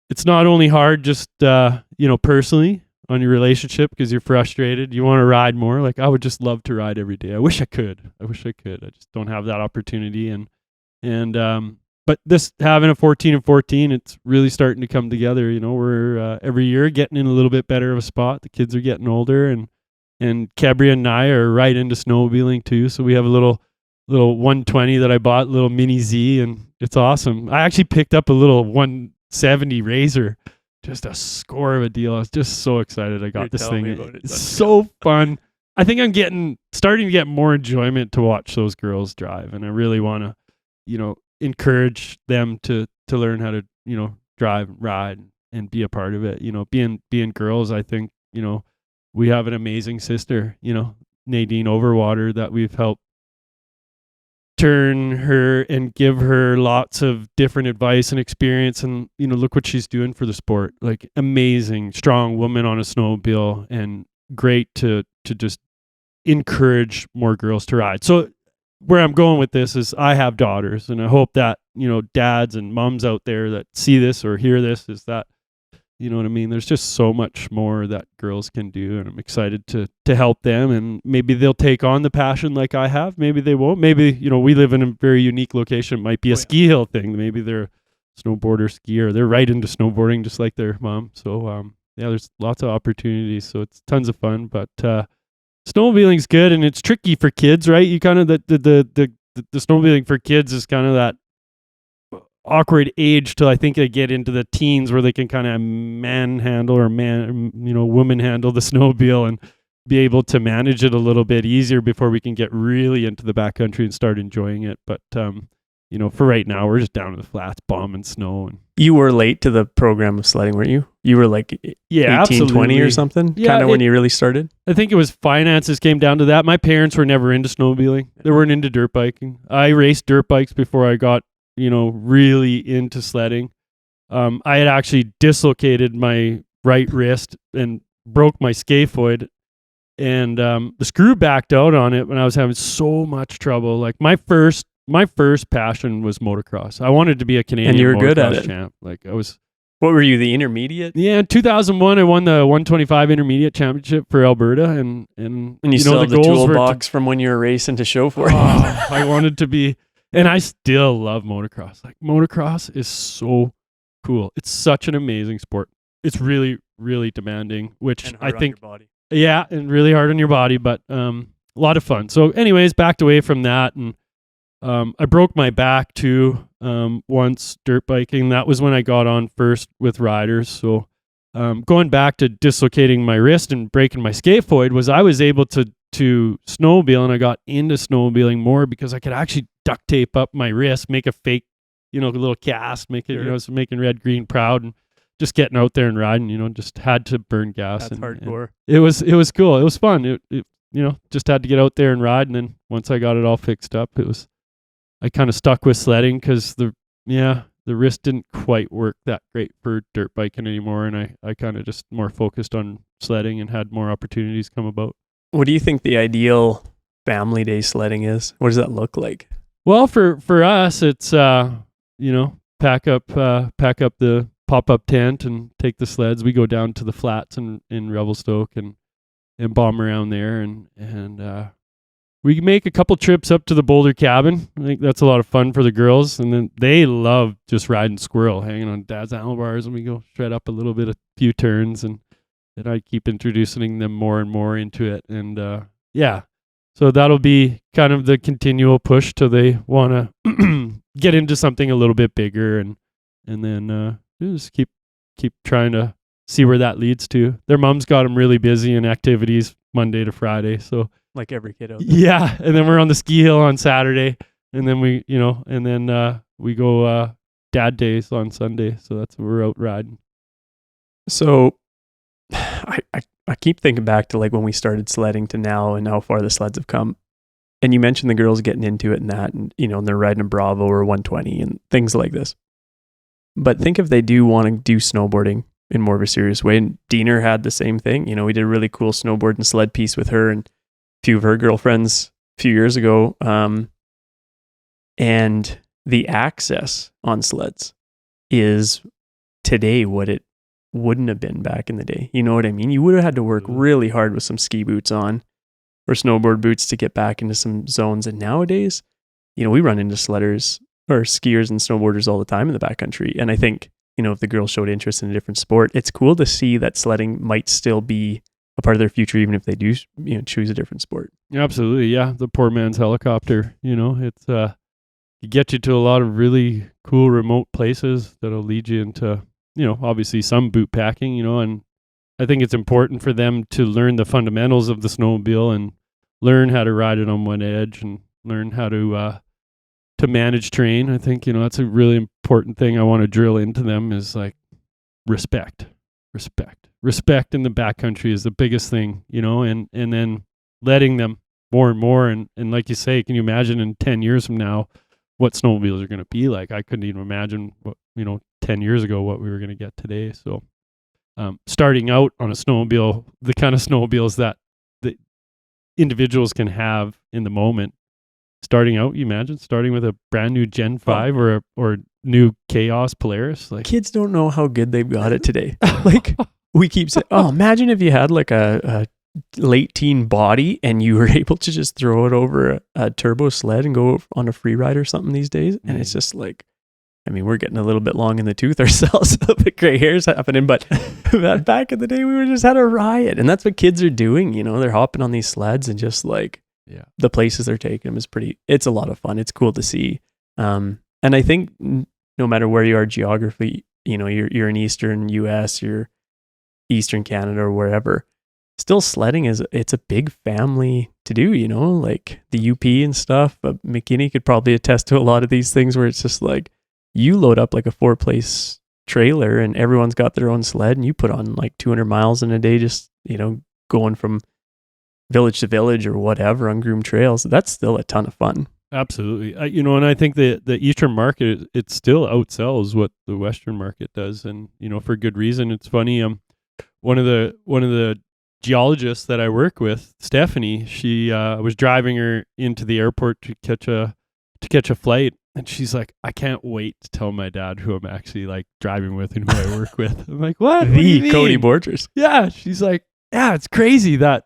it's not only hard just, personally on your relationship because you're frustrated. You want to ride more. Like I would just love to ride every day. I wish I could. I just don't have that opportunity. But this having a 14 and 14, it's really starting to come together. We're every year getting in a little bit better of a spot. The kids are getting older and Kebria and I are right into snowmobiling too. So we have a little 120 that I bought, little mini Z, and it's awesome. I actually picked up a little 170 Razor. Just a score of a deal. I was just so excited I got this thing. It's so fun. I think I'm starting to get more enjoyment to watch those girls drive. And I really want to, encourage them to learn how to, drive, ride, and be a part of it. Being girls, I think, we have an amazing sister, Nadine Overwater, that we've helped turn her and give her lots of different advice and experience. And, look what she's doing for the sport. Like amazing, strong woman on a snowmobile and great to just encourage more girls to ride. So where I'm going with this is I have daughters and I hope that, dads and moms out there that see this or hear this is that, you know what I mean? There's just so much more that girls can do, and I'm excited to help them, and maybe they'll take on the passion like I have. Maybe they won't. Maybe, we live in a very unique location. It might be a ski hill thing. Maybe they're a snowboarder, skier. They're right into snowboarding just like their mom. So, there's lots of opportunities. So it's tons of fun, but snowmobiling's good, and it's tricky for kids, right? You kind of, the snowmobiling for kids is kind of that awkward age till I think they get into the teens where they can kind of manhandle or woman handle the snowmobile and be able to manage it a little bit easier before we can get really into the backcountry and start enjoying it. But, for right now, we're just down to the flats, bombing snow. And you were late to the program of sledding, weren't you? You were like 18, 20 or something? Yeah, kind of when you really started? I think it was finances came down to that. My parents were never into snowmobiling. They weren't into dirt biking. I raced dirt bikes before I got really into sledding. I had actually dislocated my right wrist and broke my scaphoid, and the screw backed out on it when I was having so much trouble. Like my first passion was motocross. I wanted to be a Canadian and you were good at it. Champ. Like I was. What were you, the intermediate? Yeah, in 2001, I won the 125 intermediate championship for Alberta, and you still have the toolbox from when you were racing to show for it. I wanted to be. And I still love motocross. Like motocross is so cool. It's such an amazing sport. It's really, really demanding, which and hard I think, on your body. Yeah, and really hard on your body, but a lot of fun. So anyways, backed away from that, and I broke my back too once dirt biking. That was when I got on first with Riderz. So going back to dislocating my wrist and breaking my scaphoid was I was able to snowmobile, and I got into snowmobiling more because I could actually duct tape up my wrist, make a fake, a little cast, make it, so making Red Green proud, and just getting out there and riding, just had to burn gas. That's hardcore. And it was cool. It was fun. It just had to get out there and ride. And then once I got it all fixed up, I kind of stuck with sledding because the wrist didn't quite work that great for dirt biking anymore. And I kind of just more focused on sledding and had more opportunities come about. What do you think the ideal family day sledding is? What does that look like? Well, for us, it's pack up the pop-up tent and take the sleds. We go down to the flats in Revelstoke and bomb around there, and we make a couple trips up to the Boulder cabin. I think that's a lot of fun for the girls, and then they love just riding squirrel, hanging on Dad's handlebars, and we go shred up a few turns, and I keep introducing them more and more into it, and so that'll be kind of the continual push till they want to get into something a little bit bigger, and then just keep trying to see where that leads to. Their mom's got them really busy in activities Monday to Friday, so like every kid out there. yeah. And then we're on the ski hill on Saturday, and then we go dad days on Sunday, so that's where we're out riding. So I keep thinking back to like when we started sledding to now and how far the sleds have come. And you mentioned the girls getting into it and that, and and they're riding a Bravo or 120 and things like this. But think if they do want to do snowboarding in more of a serious way. And Diener had the same thing. We did a really cool snowboard and sled piece with her and a few of her girlfriends a few years ago. And the access on sleds is today what it wouldn't have been back in the day. You know what I mean? You would have had to work really hard with some ski boots on or snowboard boots to get back into some zones. And nowadays, we run into sledders or skiers and snowboarders all the time in the backcountry. And I think, if the girls showed interest in a different sport, it's cool to see that sledding might still be a part of their future, even if they do, choose a different sport. Absolutely. Yeah. The poor man's helicopter, it's, get you to a lot of really cool remote places that'll lead you into, obviously some boot packing, and I think it's important for them to learn the fundamentals of the snowmobile and learn how to ride it on one edge and learn how to manage terrain. I think, that's a really important thing I want to drill into them is like respect in the backcountry is the biggest thing, and then letting them more and more. And like you say, can you imagine in 10 years from now, what snowmobiles are going to be like? I couldn't even imagine what, 10 years ago, what we were going to get today. So starting out on a snowmobile, the kind of snowmobiles that the individuals can have in the moment, starting out, you imagine starting with a brand new Gen 5 or new Chaos Polaris. Like kids don't know how good they've got it today. Like we keep saying, imagine if you had like a late teen body and you were able to just throw it over a turbo sled and go on a free ride or something these days. And it's just like, we're getting a little bit long in the tooth ourselves. The gray hair's happening, but back in the day, we just had a riot. And that's what kids are doing. They're hopping on these sleds and just like the places they're taking them it's a lot of fun. It's cool to see. And I think no matter where you are geography, you're in Eastern US, you're Eastern Canada or wherever, still sledding it's a big family to do, like the UP and stuff. McKinney could probably attest to a lot of these things where it's just like, you load up like a 4-place trailer and everyone's got their own sled and you put on like 200 miles in a day, just, going from village to village or whatever on groomed trails. That's still a ton of fun. Absolutely. And I think the Eastern market, it still outsells what the Western market does. And, for good reason. It's funny. One of the geologists that I work with, Stephanie, she was driving her into the airport to catch a flight. And she's like, I can't wait to tell my dad who I'm actually like driving with and who I work with. I'm like, what? The Cody Borchers. Yeah. She's like, yeah, it's crazy that,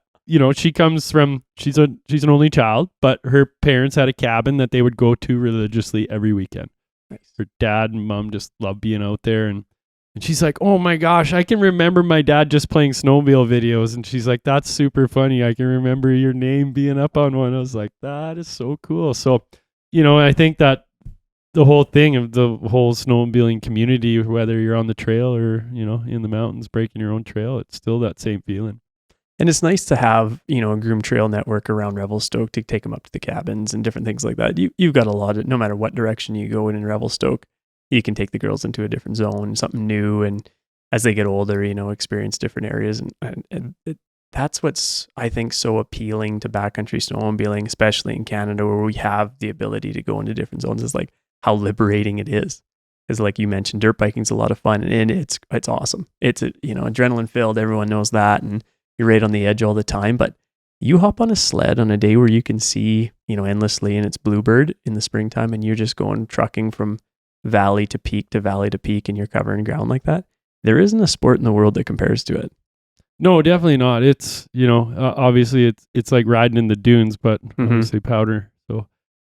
she comes from, she's an only child, but her parents had a cabin that they would go to religiously every weekend. Nice. Her dad and mom just love being out there. And she's like, oh my gosh, I can remember my dad just playing snowmobile videos. And she's like, that's super funny. I can remember your name being up on one. I was like, that is so cool. So, I think that the whole thing of the whole snowmobiling community, whether you're on the trail or, in the mountains breaking your own trail, it's still that same feeling. And it's nice to have, a groomed trail network around Revelstoke to take them up to the cabins and different things like that. You've got a lot of, no matter what direction you go in Revelstoke, you can take the girls into a different zone, something new. And as they get older, experience different areas. And that's what's, I think, so appealing to backcountry snowmobiling, especially in Canada, where we have the ability to go into different zones, is like how liberating it is. Because like you mentioned, dirt biking's a lot of fun and it's awesome. It's adrenaline filled. Everyone knows that. And you're right on the edge all the time, but you hop on a sled on a day where you can see, endlessly and it's bluebird in the springtime and you're just going trucking from valley to peak to valley to peak and you're covering ground like that, there isn't a sport in the world that compares to it. No, definitely not. It's, obviously it's like riding in the dunes, but obviously powder. So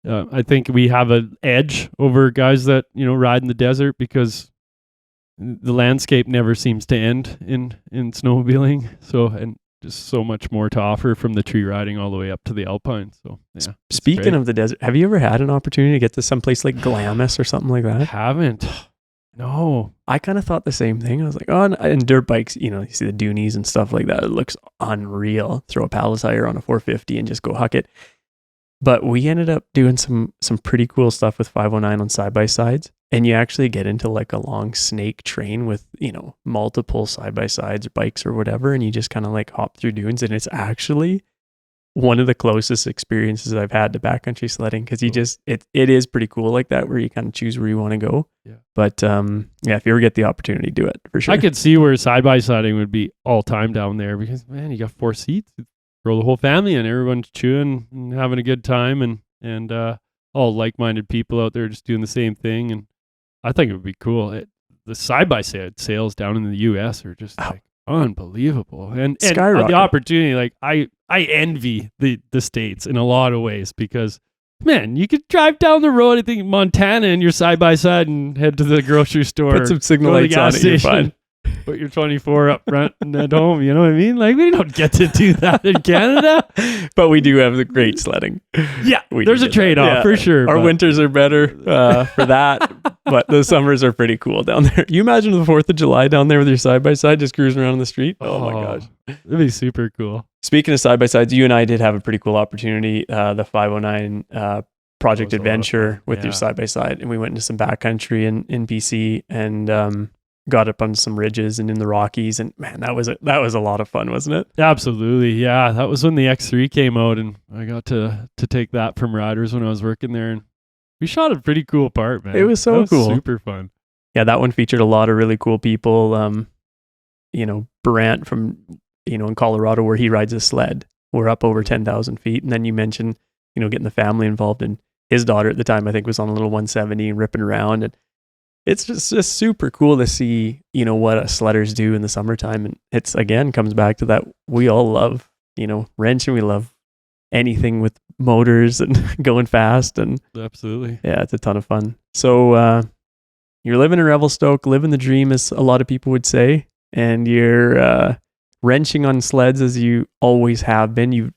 I think we have an edge over guys that, ride in the desert because the landscape never seems to end in snowmobiling. So, and just so much more to offer from the tree riding all the way up to the alpine. So, yeah. Speaking of the desert, have you ever had an opportunity to get to some place like Glamis or something like that? Haven't. No. I kind of thought the same thing. I was like, oh, and dirt bikes, you see the Doonies and stuff like that. It looks unreal. Throw a paddle tire on a 450 and just go huck it. But we ended up doing some pretty cool stuff with 509 on side-by-sides. And you actually get into like a long snake train with, multiple side-by-sides or bikes or whatever. And you just kind of like hop through dunes. And it's actually one of the closest experiences I've had to backcountry sledding because it is pretty cool like that where you kind of choose where you want to go. Yeah. But if you ever get the opportunity, do it for sure. I could see where side-by-siding would be all time down there because, man, you got 4 seats. Throw the whole family in, everyone's chewing and having a good time and all like-minded people out there just doing the same thing. And I think it would be cool. The side-by-side sales down in the U.S. are just like unbelievable. And the opportunity, like I envy the States in a lot of ways because, man, you could drive down the road, I think Montana, in your side-by-side and head to the grocery store. Put some signal lights on it, you're fine. Put your 24 up front and at home, you know what I mean? Like, we don't get to do that in Canada. But we do have the great sledding. Yeah, there's a trade-off for sure. Our winters are better for that, but the summers are pretty cool down there. You imagine the 4th of July down there with your side-by-side just cruising around the street? Oh my gosh. That'd be super cool. Speaking of side-by-sides, you and I did have a pretty cool opportunity, the 509 Project Adventure with your side-by-side. And we went into some backcountry in BC and got up on some ridges and in the Rockies, and man, that was a lot of fun, wasn't it? Absolutely, yeah. That was when the X3 came out, and I got to take that from Riderz when I was working there, and we shot a pretty cool part, man. It was so cool, super fun. Yeah, that one featured a lot of really cool people. Brant from in Colorado where he rides a sled. We're up over 10,000 feet, and then you mentioned getting the family involved, and his daughter at the time I think was on a little 170 and ripping around and. It's just super cool to see, what sledders do in the summertime. And it's, again, comes back to that we all love, wrenching. We love anything with motors and going fast. And absolutely. Yeah, it's a ton of fun. So you're living in Revelstoke, living the dream, as a lot of people would say. And you're wrenching on sleds as you always have been. You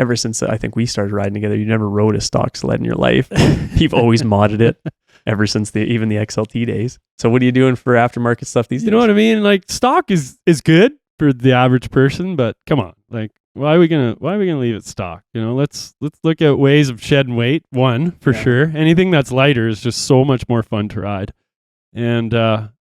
ever since I think we started riding together, you never rode a stock sled in your life. You've always modded it. Ever since even the XLT days. So what are you doing for aftermarket stuff these days? You know what I mean? Like, stock is good for the average person, but come on, like, why are we gonna leave it stock? Let's look at ways of shedding weight. One for sure. Anything that's lighter is just so much more fun to ride, and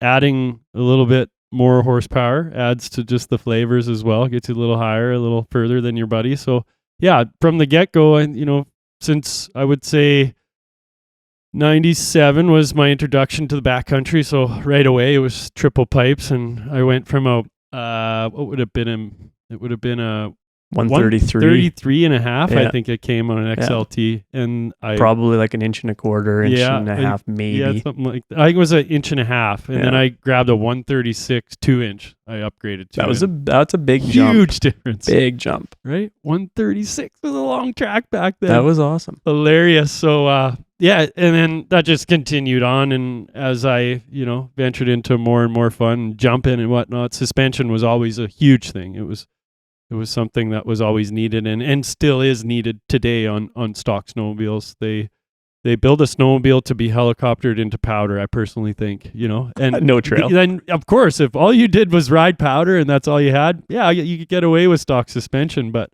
adding a little bit more horsepower adds to just the flavors as well. Gets you a little higher, a little further than your buddy. So yeah, from the get go, and since I would say 97 was my introduction to the backcountry, so right away it was triple pipes, and I went from a 133 and a half. I think it came on an XLT, and I probably like an inch and a quarter, inch and a half, maybe. Yeah, something like that. I think it was an inch and a half, and then I grabbed a 136 2-inch. I upgraded to. That's a big jump. Huge difference. Big jump, right? 136 was a long track back then. That was awesome. Hilarious. So yeah, and then that just continued on, and as I ventured into more and more fun, jumping and whatnot, suspension was always a huge thing. It was something that was always needed and still is needed today on stock snowmobiles. They build a snowmobile to be helicoptered into powder, I personally think, and no trail. Then of course, if all you did was ride powder and that's all you had, yeah, you could get away with stock suspension, but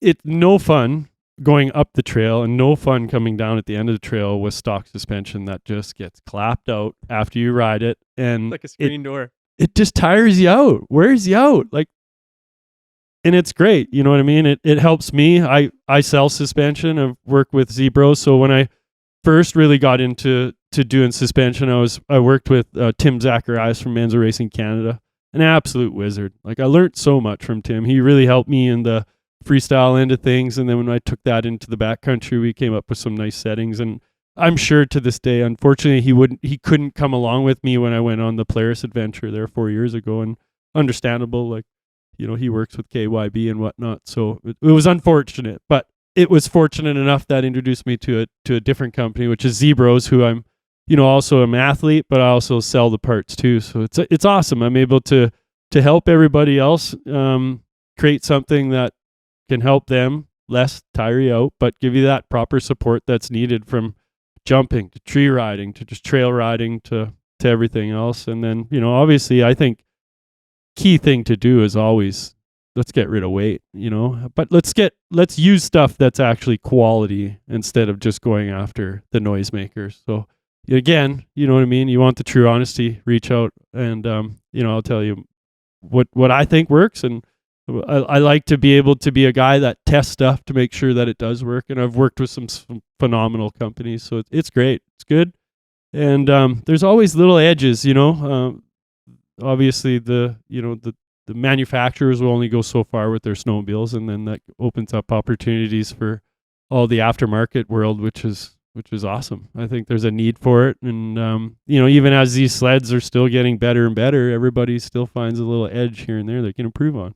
it's no fun going up the trail and no fun coming down at the end of the trail with stock suspension that just gets clapped out after you ride it. And like a screen door. It just tires you out, wears you out. And it's great. You know what I mean? It helps me. I sell suspension. I've worked with Zebros. So when I first really got into doing suspension, I worked with Tim Zacharias from Menzo Racing Canada, an absolute wizard. I learned so much from Tim. He really helped me in the freestyle end of things, and then when I took that into the backcountry, we came up with some nice settings, and I'm sure to this day, unfortunately, he couldn't come along with me when I went on the Polaris adventure there 4 years ago, and understandable, like, he works with KYB and whatnot. So it was unfortunate, but it was fortunate enough that introduced me to a different company, which is Zebros, who I'm, also an athlete, but I also sell the parts too. So it's awesome. I'm able to help everybody else create something that can help them less tire you out, but give you that proper support that's needed, from jumping to tree riding to just trail riding to everything else. And then, obviously, I think key thing to do is always, let's get rid of weight, but let's use stuff that's actually quality instead of just going after the noisemakers. So again, you know what I mean? You want the true honesty, reach out, and I'll tell you what I think works. And I like to be able to be a guy that tests stuff to make sure that it does work. And I've worked with some phenomenal companies, so it's great. It's good. And there's always little edges, obviously the manufacturers will only go so far with their snowmobiles, and then that opens up opportunities for all the aftermarket world, which is awesome. I think there's a need for it. And, even as these sleds are still getting better and better, everybody still finds a little edge here and there they can improve on.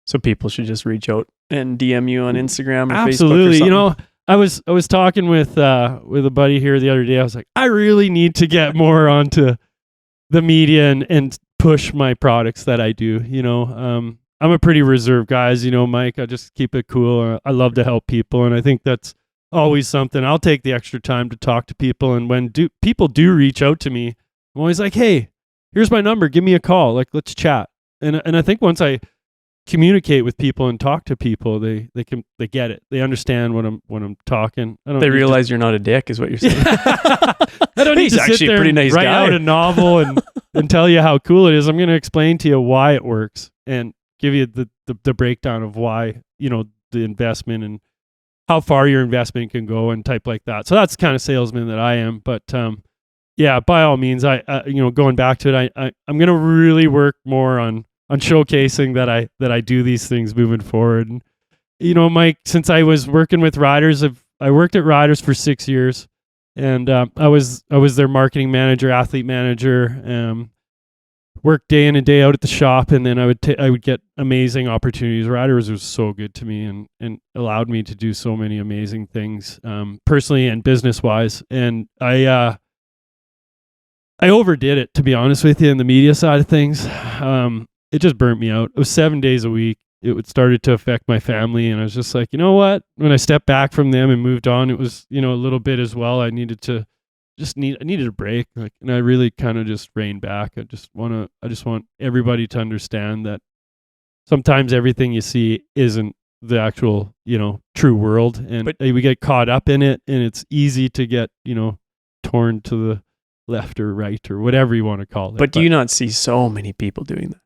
So people should just reach out and DM you on Instagram or Absolutely. Facebook or something. I was talking with a buddy here the other day. I was like, I really need to get more onto the media and push my products that I do. I'm a pretty reserved guy, as you know, Mike. I just keep it cool. I love to help people, and I think that's always something. I'll take the extra time to talk to people, and when people do reach out to me, I'm always like, hey, here's my number, give me a call, like, let's chat. And I think once I communicate with people and talk to people, they get it. They understand when I'm talking. They realize you're not a dick, is what you're saying. I don't need He's to sit actually there a pretty and nice write guy. out a novel and tell you how cool it is. I'm going to explain to you why it works and give you the breakdown of why, the investment and how far your investment can go and type like that. So that's the kind of salesman that I am. But yeah, by all means, I going back to it, I'm going to really work more on showcasing that I do these things moving forward. And, Mike, since I was working with Riderz, I worked at Riderz for 6 years, and I was their marketing manager, athlete manager, worked day in and day out at the shop, and then I would get amazing opportunities. Riderz was so good to me and allowed me to do so many amazing things, personally and business wise. And I overdid it, to be honest with you, in the media side of things. It just burnt me out. It was 7 days a week. It started to affect my family, and I was just like, you know what? When I stepped back from them and moved on, it was, a little bit as well. I needed a break, and I really kind of just reined back. I just want everybody to understand that sometimes everything you see isn't the actual, true world, and we get caught up in it, and it's easy to get, torn to the left or right or whatever you want to call it. But do you not see so many people doing that?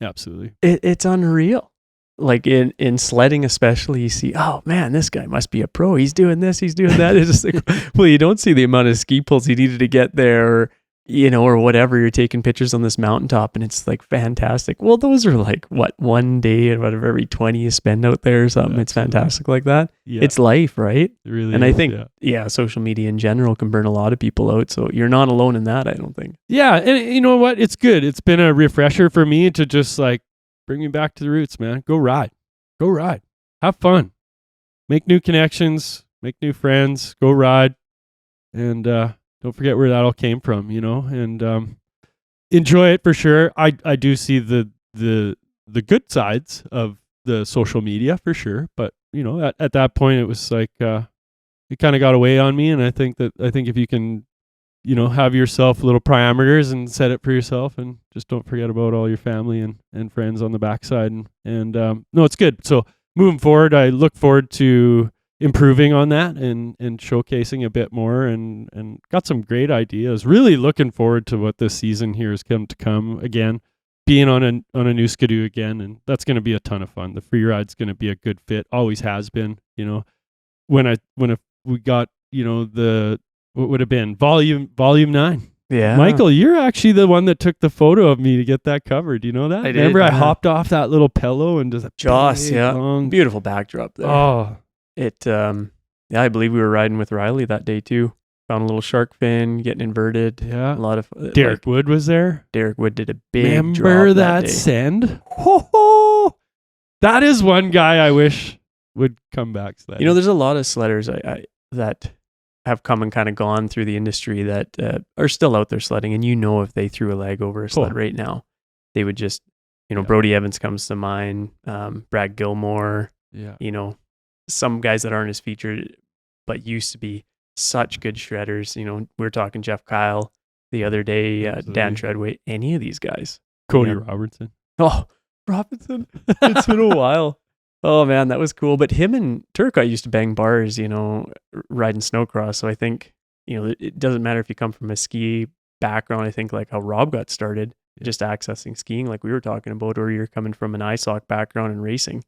Absolutely. It's unreal. Like in sledding especially, you see, oh man, this guy must be a pro. He's doing this, he's doing that. It's just like, well, you don't see the amount of ski pulls he needed to get there, or whatever. You're taking pictures on this mountaintop and it's like fantastic. Well, those are like, what, 1 day and whatever, every 20 you spend out there or something. Yeah, it's fantastic like that. Yeah. It's life, right? It really and is, I think, social media in general can burn a lot of people out. So you're not alone in that, I don't think. Yeah. And you know what? It's good. It's been a refresher for me to just like bring me back to the roots, man. Go ride. Have fun. Make new connections. Make new friends. Go ride. And don't forget where that all came from, and enjoy it for sure. I do see the good sides of the social media for sure. But, at that point, it was like it kind of got away on me. And I think if you can, have yourself little parameters and set it for yourself, and just don't forget about all your family and friends on the backside. And no, it's good. So moving forward, I look forward to improving on that and showcasing a bit more and got some great ideas. Really looking forward to what this season here is going to come again, being on a new Skidoo again, and that's going to be a ton of fun. The free ride's going to be a good fit, always has been. When we got the what would have been volume 9. Yeah, Michael, you're actually the one that took the photo of me to get that covered. You know that? I did. Remember, I hopped off that little pillow and just Joss, yeah, beautiful backdrop there. Oh. It Yeah, I believe we were riding with Riley that day too. Found a little shark fin, getting inverted. Yeah. A lot of Derek Wood was there. Derek Wood did a big Remember drop that day. send? Ho, ho. That is one guy I wish would come back sledding. You know, there's a lot of sledders that have come and kind of gone through the industry that are still out there sledding. And you know, if they threw a leg over a sled right now, they would just, Brody Evans comes to mind, Brad Gilmore, some guys that aren't as featured, but used to be such good shredders. We were talking Jeff Kyle the other day, Dan Treadway, any of these guys. Cody Robertson. Oh, Robinson. It's been a while. Oh man, that was cool. But him and Turcotte used to bang bars, riding snowcross. So I think, it doesn't matter if you come from a ski background. I think like how Rob got started, just accessing skiing like we were talking about, or you're coming from an ISOC background and racing.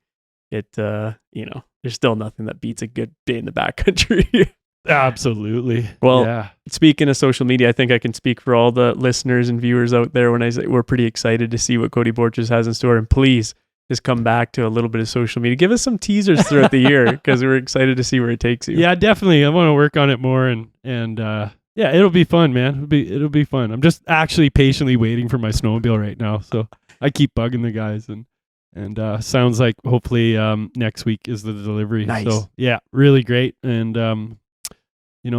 There's still nothing that beats a good day in the backcountry. Absolutely. Well, speaking of social media, I think I can speak for all the listeners and viewers out there when I say we're pretty excited to see what Cody Borchers has in store. And please just come back to a little bit of social media. Give us some teasers throughout the year because we're excited to see where it takes you. Yeah, definitely. I want to work on it more and it'll be fun, man. It'll be fun. I'm just actually patiently waiting for my snowmobile right now. So I keep bugging the guys and sounds like hopefully next week is the delivery. Nice. So yeah, really great. And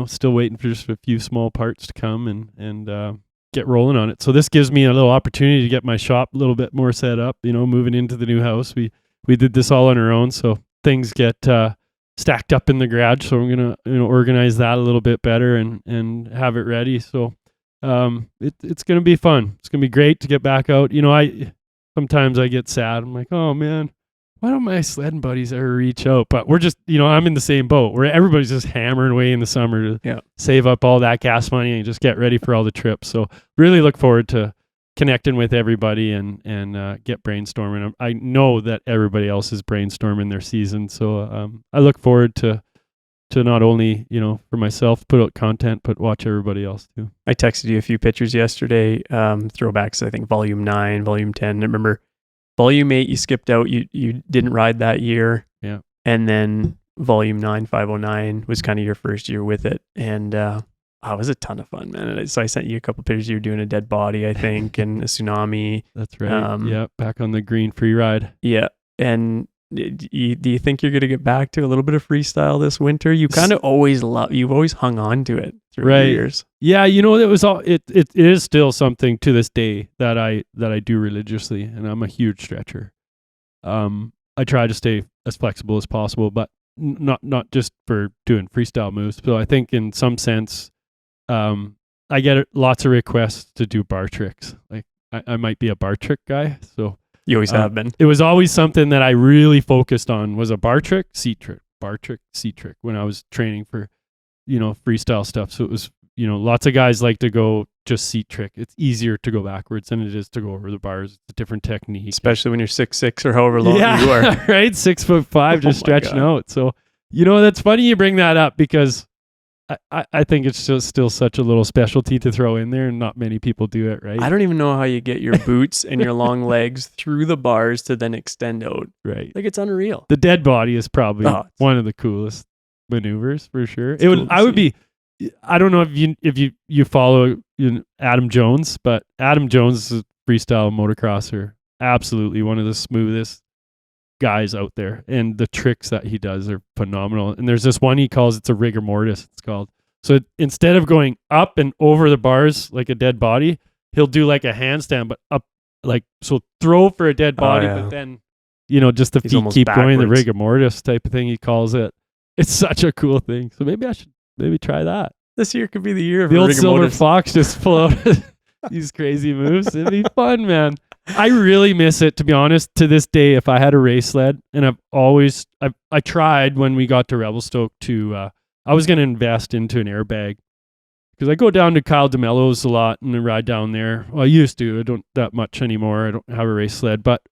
still waiting for just a few small parts to come and get rolling on it. So this gives me a little opportunity to get my shop a little bit more set up, moving into the new house. We did this all on our own, so things get stacked up in the garage. So I'm going to organize that a little bit better and have it ready. So it's going to be fun. It's going to be great to get back out. Sometimes I get sad. I'm like, oh man, why don't my sledding buddies ever reach out? But we're just, I'm in the same boat where everybody's just hammering away in the summer to save up all that gas money and just get ready for all the trips. So really look forward to connecting with everybody and get brainstorming. I know that everybody else is brainstorming their season. So I look forward to not only, for myself, put out content, but watch everybody else too. I texted you a few pictures yesterday, throwbacks, I think volume 9, volume 10. I remember volume 8, you skipped out. You didn't ride that year. Yeah. And then volume 9, 509 was kind of your first year with it. And it was a ton of fun, man. So I sent you a couple pictures. You were doing a dead body, I think, and a tsunami. That's right. Back on the green free ride. Yeah. And do you think you're going to get back to a little bit of freestyle this winter? You kind of you've always hung on to it through the years. Yeah, it is still something to this day that I do religiously, and I'm a huge stretcher. I try to stay as flexible as possible, but not just for doing freestyle moves. So I think in some sense, I get lots of requests to do bar tricks. Like I might be a bar trick guy, so. You always have been. It was always something that I really focused on was a bar trick, seat trick, bar trick, seat trick when I was training for, freestyle stuff. So it was, lots of guys like to go just seat trick. It's easier to go backwards than it is to go over the bars. It's a different technique. Especially when you're 6'6" or however long you are. Right? 6'5", just stretching out. So, that's funny you bring that up because I think it's just still such a little specialty to throw in there and not many people do it, right? I don't even know how you get your boots and your long legs through the bars to then extend out. Right. Like it's unreal. The dead body is probably one of the coolest maneuvers for sure. I don't know if you follow Adam Jones, but Adam Jones is a freestyle motocrosser. Absolutely one of the smoothest guys out there, and the tricks that he does are phenomenal. And there's this one he calls, it's a rigor mortis, it's called. So instead of going up and over the bars like a dead body, he'll do like a handstand, but up, like, so throw for a dead body, but then, just the feet keep going, the rigor mortis type of thing he calls it. It's such a cool thing. So maybe I should try that. This year could be the year of the old silver fox, just pull out these crazy moves. It'd be fun, man. I really miss it, to be honest, to this day. If I had a race sled, and I tried when we got to Revelstoke I was going to invest into an airbag because I go down to Kyle DeMello's a lot and I ride down there. Well, I used to. I don't that much anymore. I don't have a race sled, but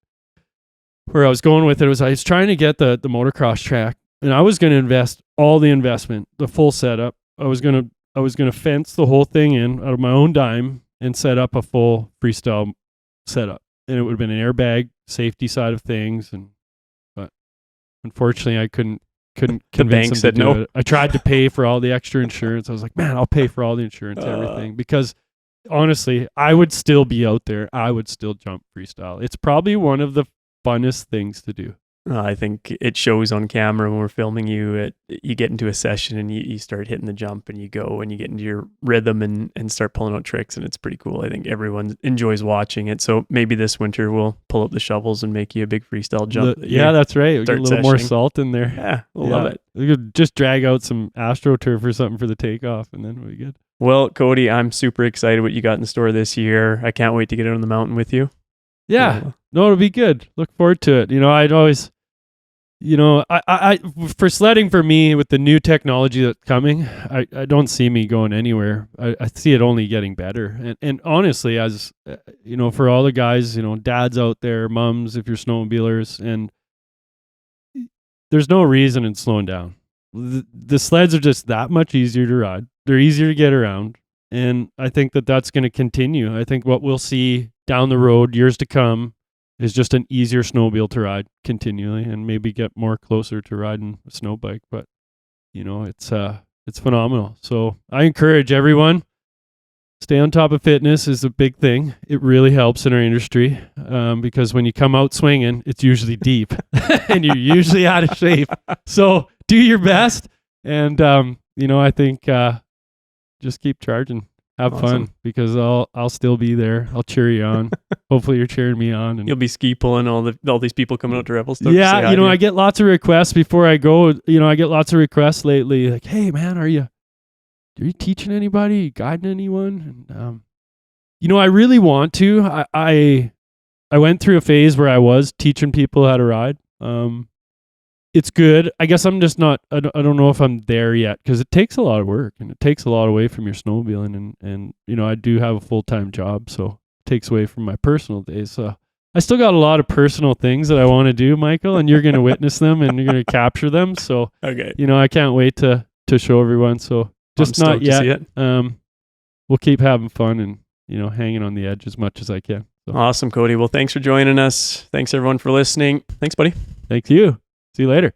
where I was going with it was I was trying to get the motocross track, and I was going to invest all the investment, the full setup. I was going to fence the whole thing in out of my own dime and set up a full freestyle setup. And it would have been an airbag, safety side of things, but unfortunately I couldn't couldn't The convince bank them said to do no. it. I tried to pay for all the extra insurance. I was like, man, I'll pay for all the insurance, everything. Because honestly, I would still be out there. I would still jump freestyle. It's probably one of the funnest things to do. I think it shows on camera when we're filming you. You get into a session and you start hitting the jump and you go and you get into your rhythm and start pulling out tricks, and it's pretty cool. I think everyone enjoys watching it. So maybe this winter we'll pull up the shovels and make you a big freestyle jump. Yeah, that's right. We get a little more salt in there. Yeah, we'll love it. We could just drag out some AstroTurf or something for the takeoff, and then we'll be good. Well, Cody, I'm super excited what you got in store this year. I can't wait to get out on the mountain with you. Yeah, no, it'll be good. Look forward to it. I'd always, I for sledding, for me, with the new technology that's coming, I don't see me going anywhere. I see it only getting better. And honestly, as for all the guys, dads out there, mums, if you're snowmobilers, and there's no reason in slowing down. The sleds are just that much easier to ride. They're easier to get around. And I think that that's going to continue. I think what we'll see down the road, years to come, is just an easier snowmobile to ride continually, and maybe get more closer to riding a snow bike. But it's phenomenal. So I encourage everyone, stay on top of fitness is a big thing. It really helps in our industry, because when you come out swinging, it's usually deep and you're usually out of shape. So do your best, and I think just keep charging. Have fun, because I'll still be there. I'll cheer you on. Hopefully you're cheering me on. And you'll be ski pulling all these people coming out to Revelstoke. Yeah, I get lots of requests before I go. I get lots of requests lately, like, "Hey man, are you teaching anybody? Are you guiding anyone?" And I really want to. I went through a phase where I was teaching people how to ride. It's good. I guess I'm just not, I don't know if I'm there yet, because it takes a lot of work and it takes a lot away from your snowmobiling, and I do have a full-time job, so it takes away from my personal days. So I still got a lot of personal things that I want to do, Michael, and you're going to witness them and you're going to capture them. So, okay. I can't wait to show everyone. So just not yet. We'll keep having fun and, hanging on the edge as much as I can. So. Awesome, Cody. Well, thanks for joining us. Thanks everyone for listening. Thanks, buddy. Thank you. See you later.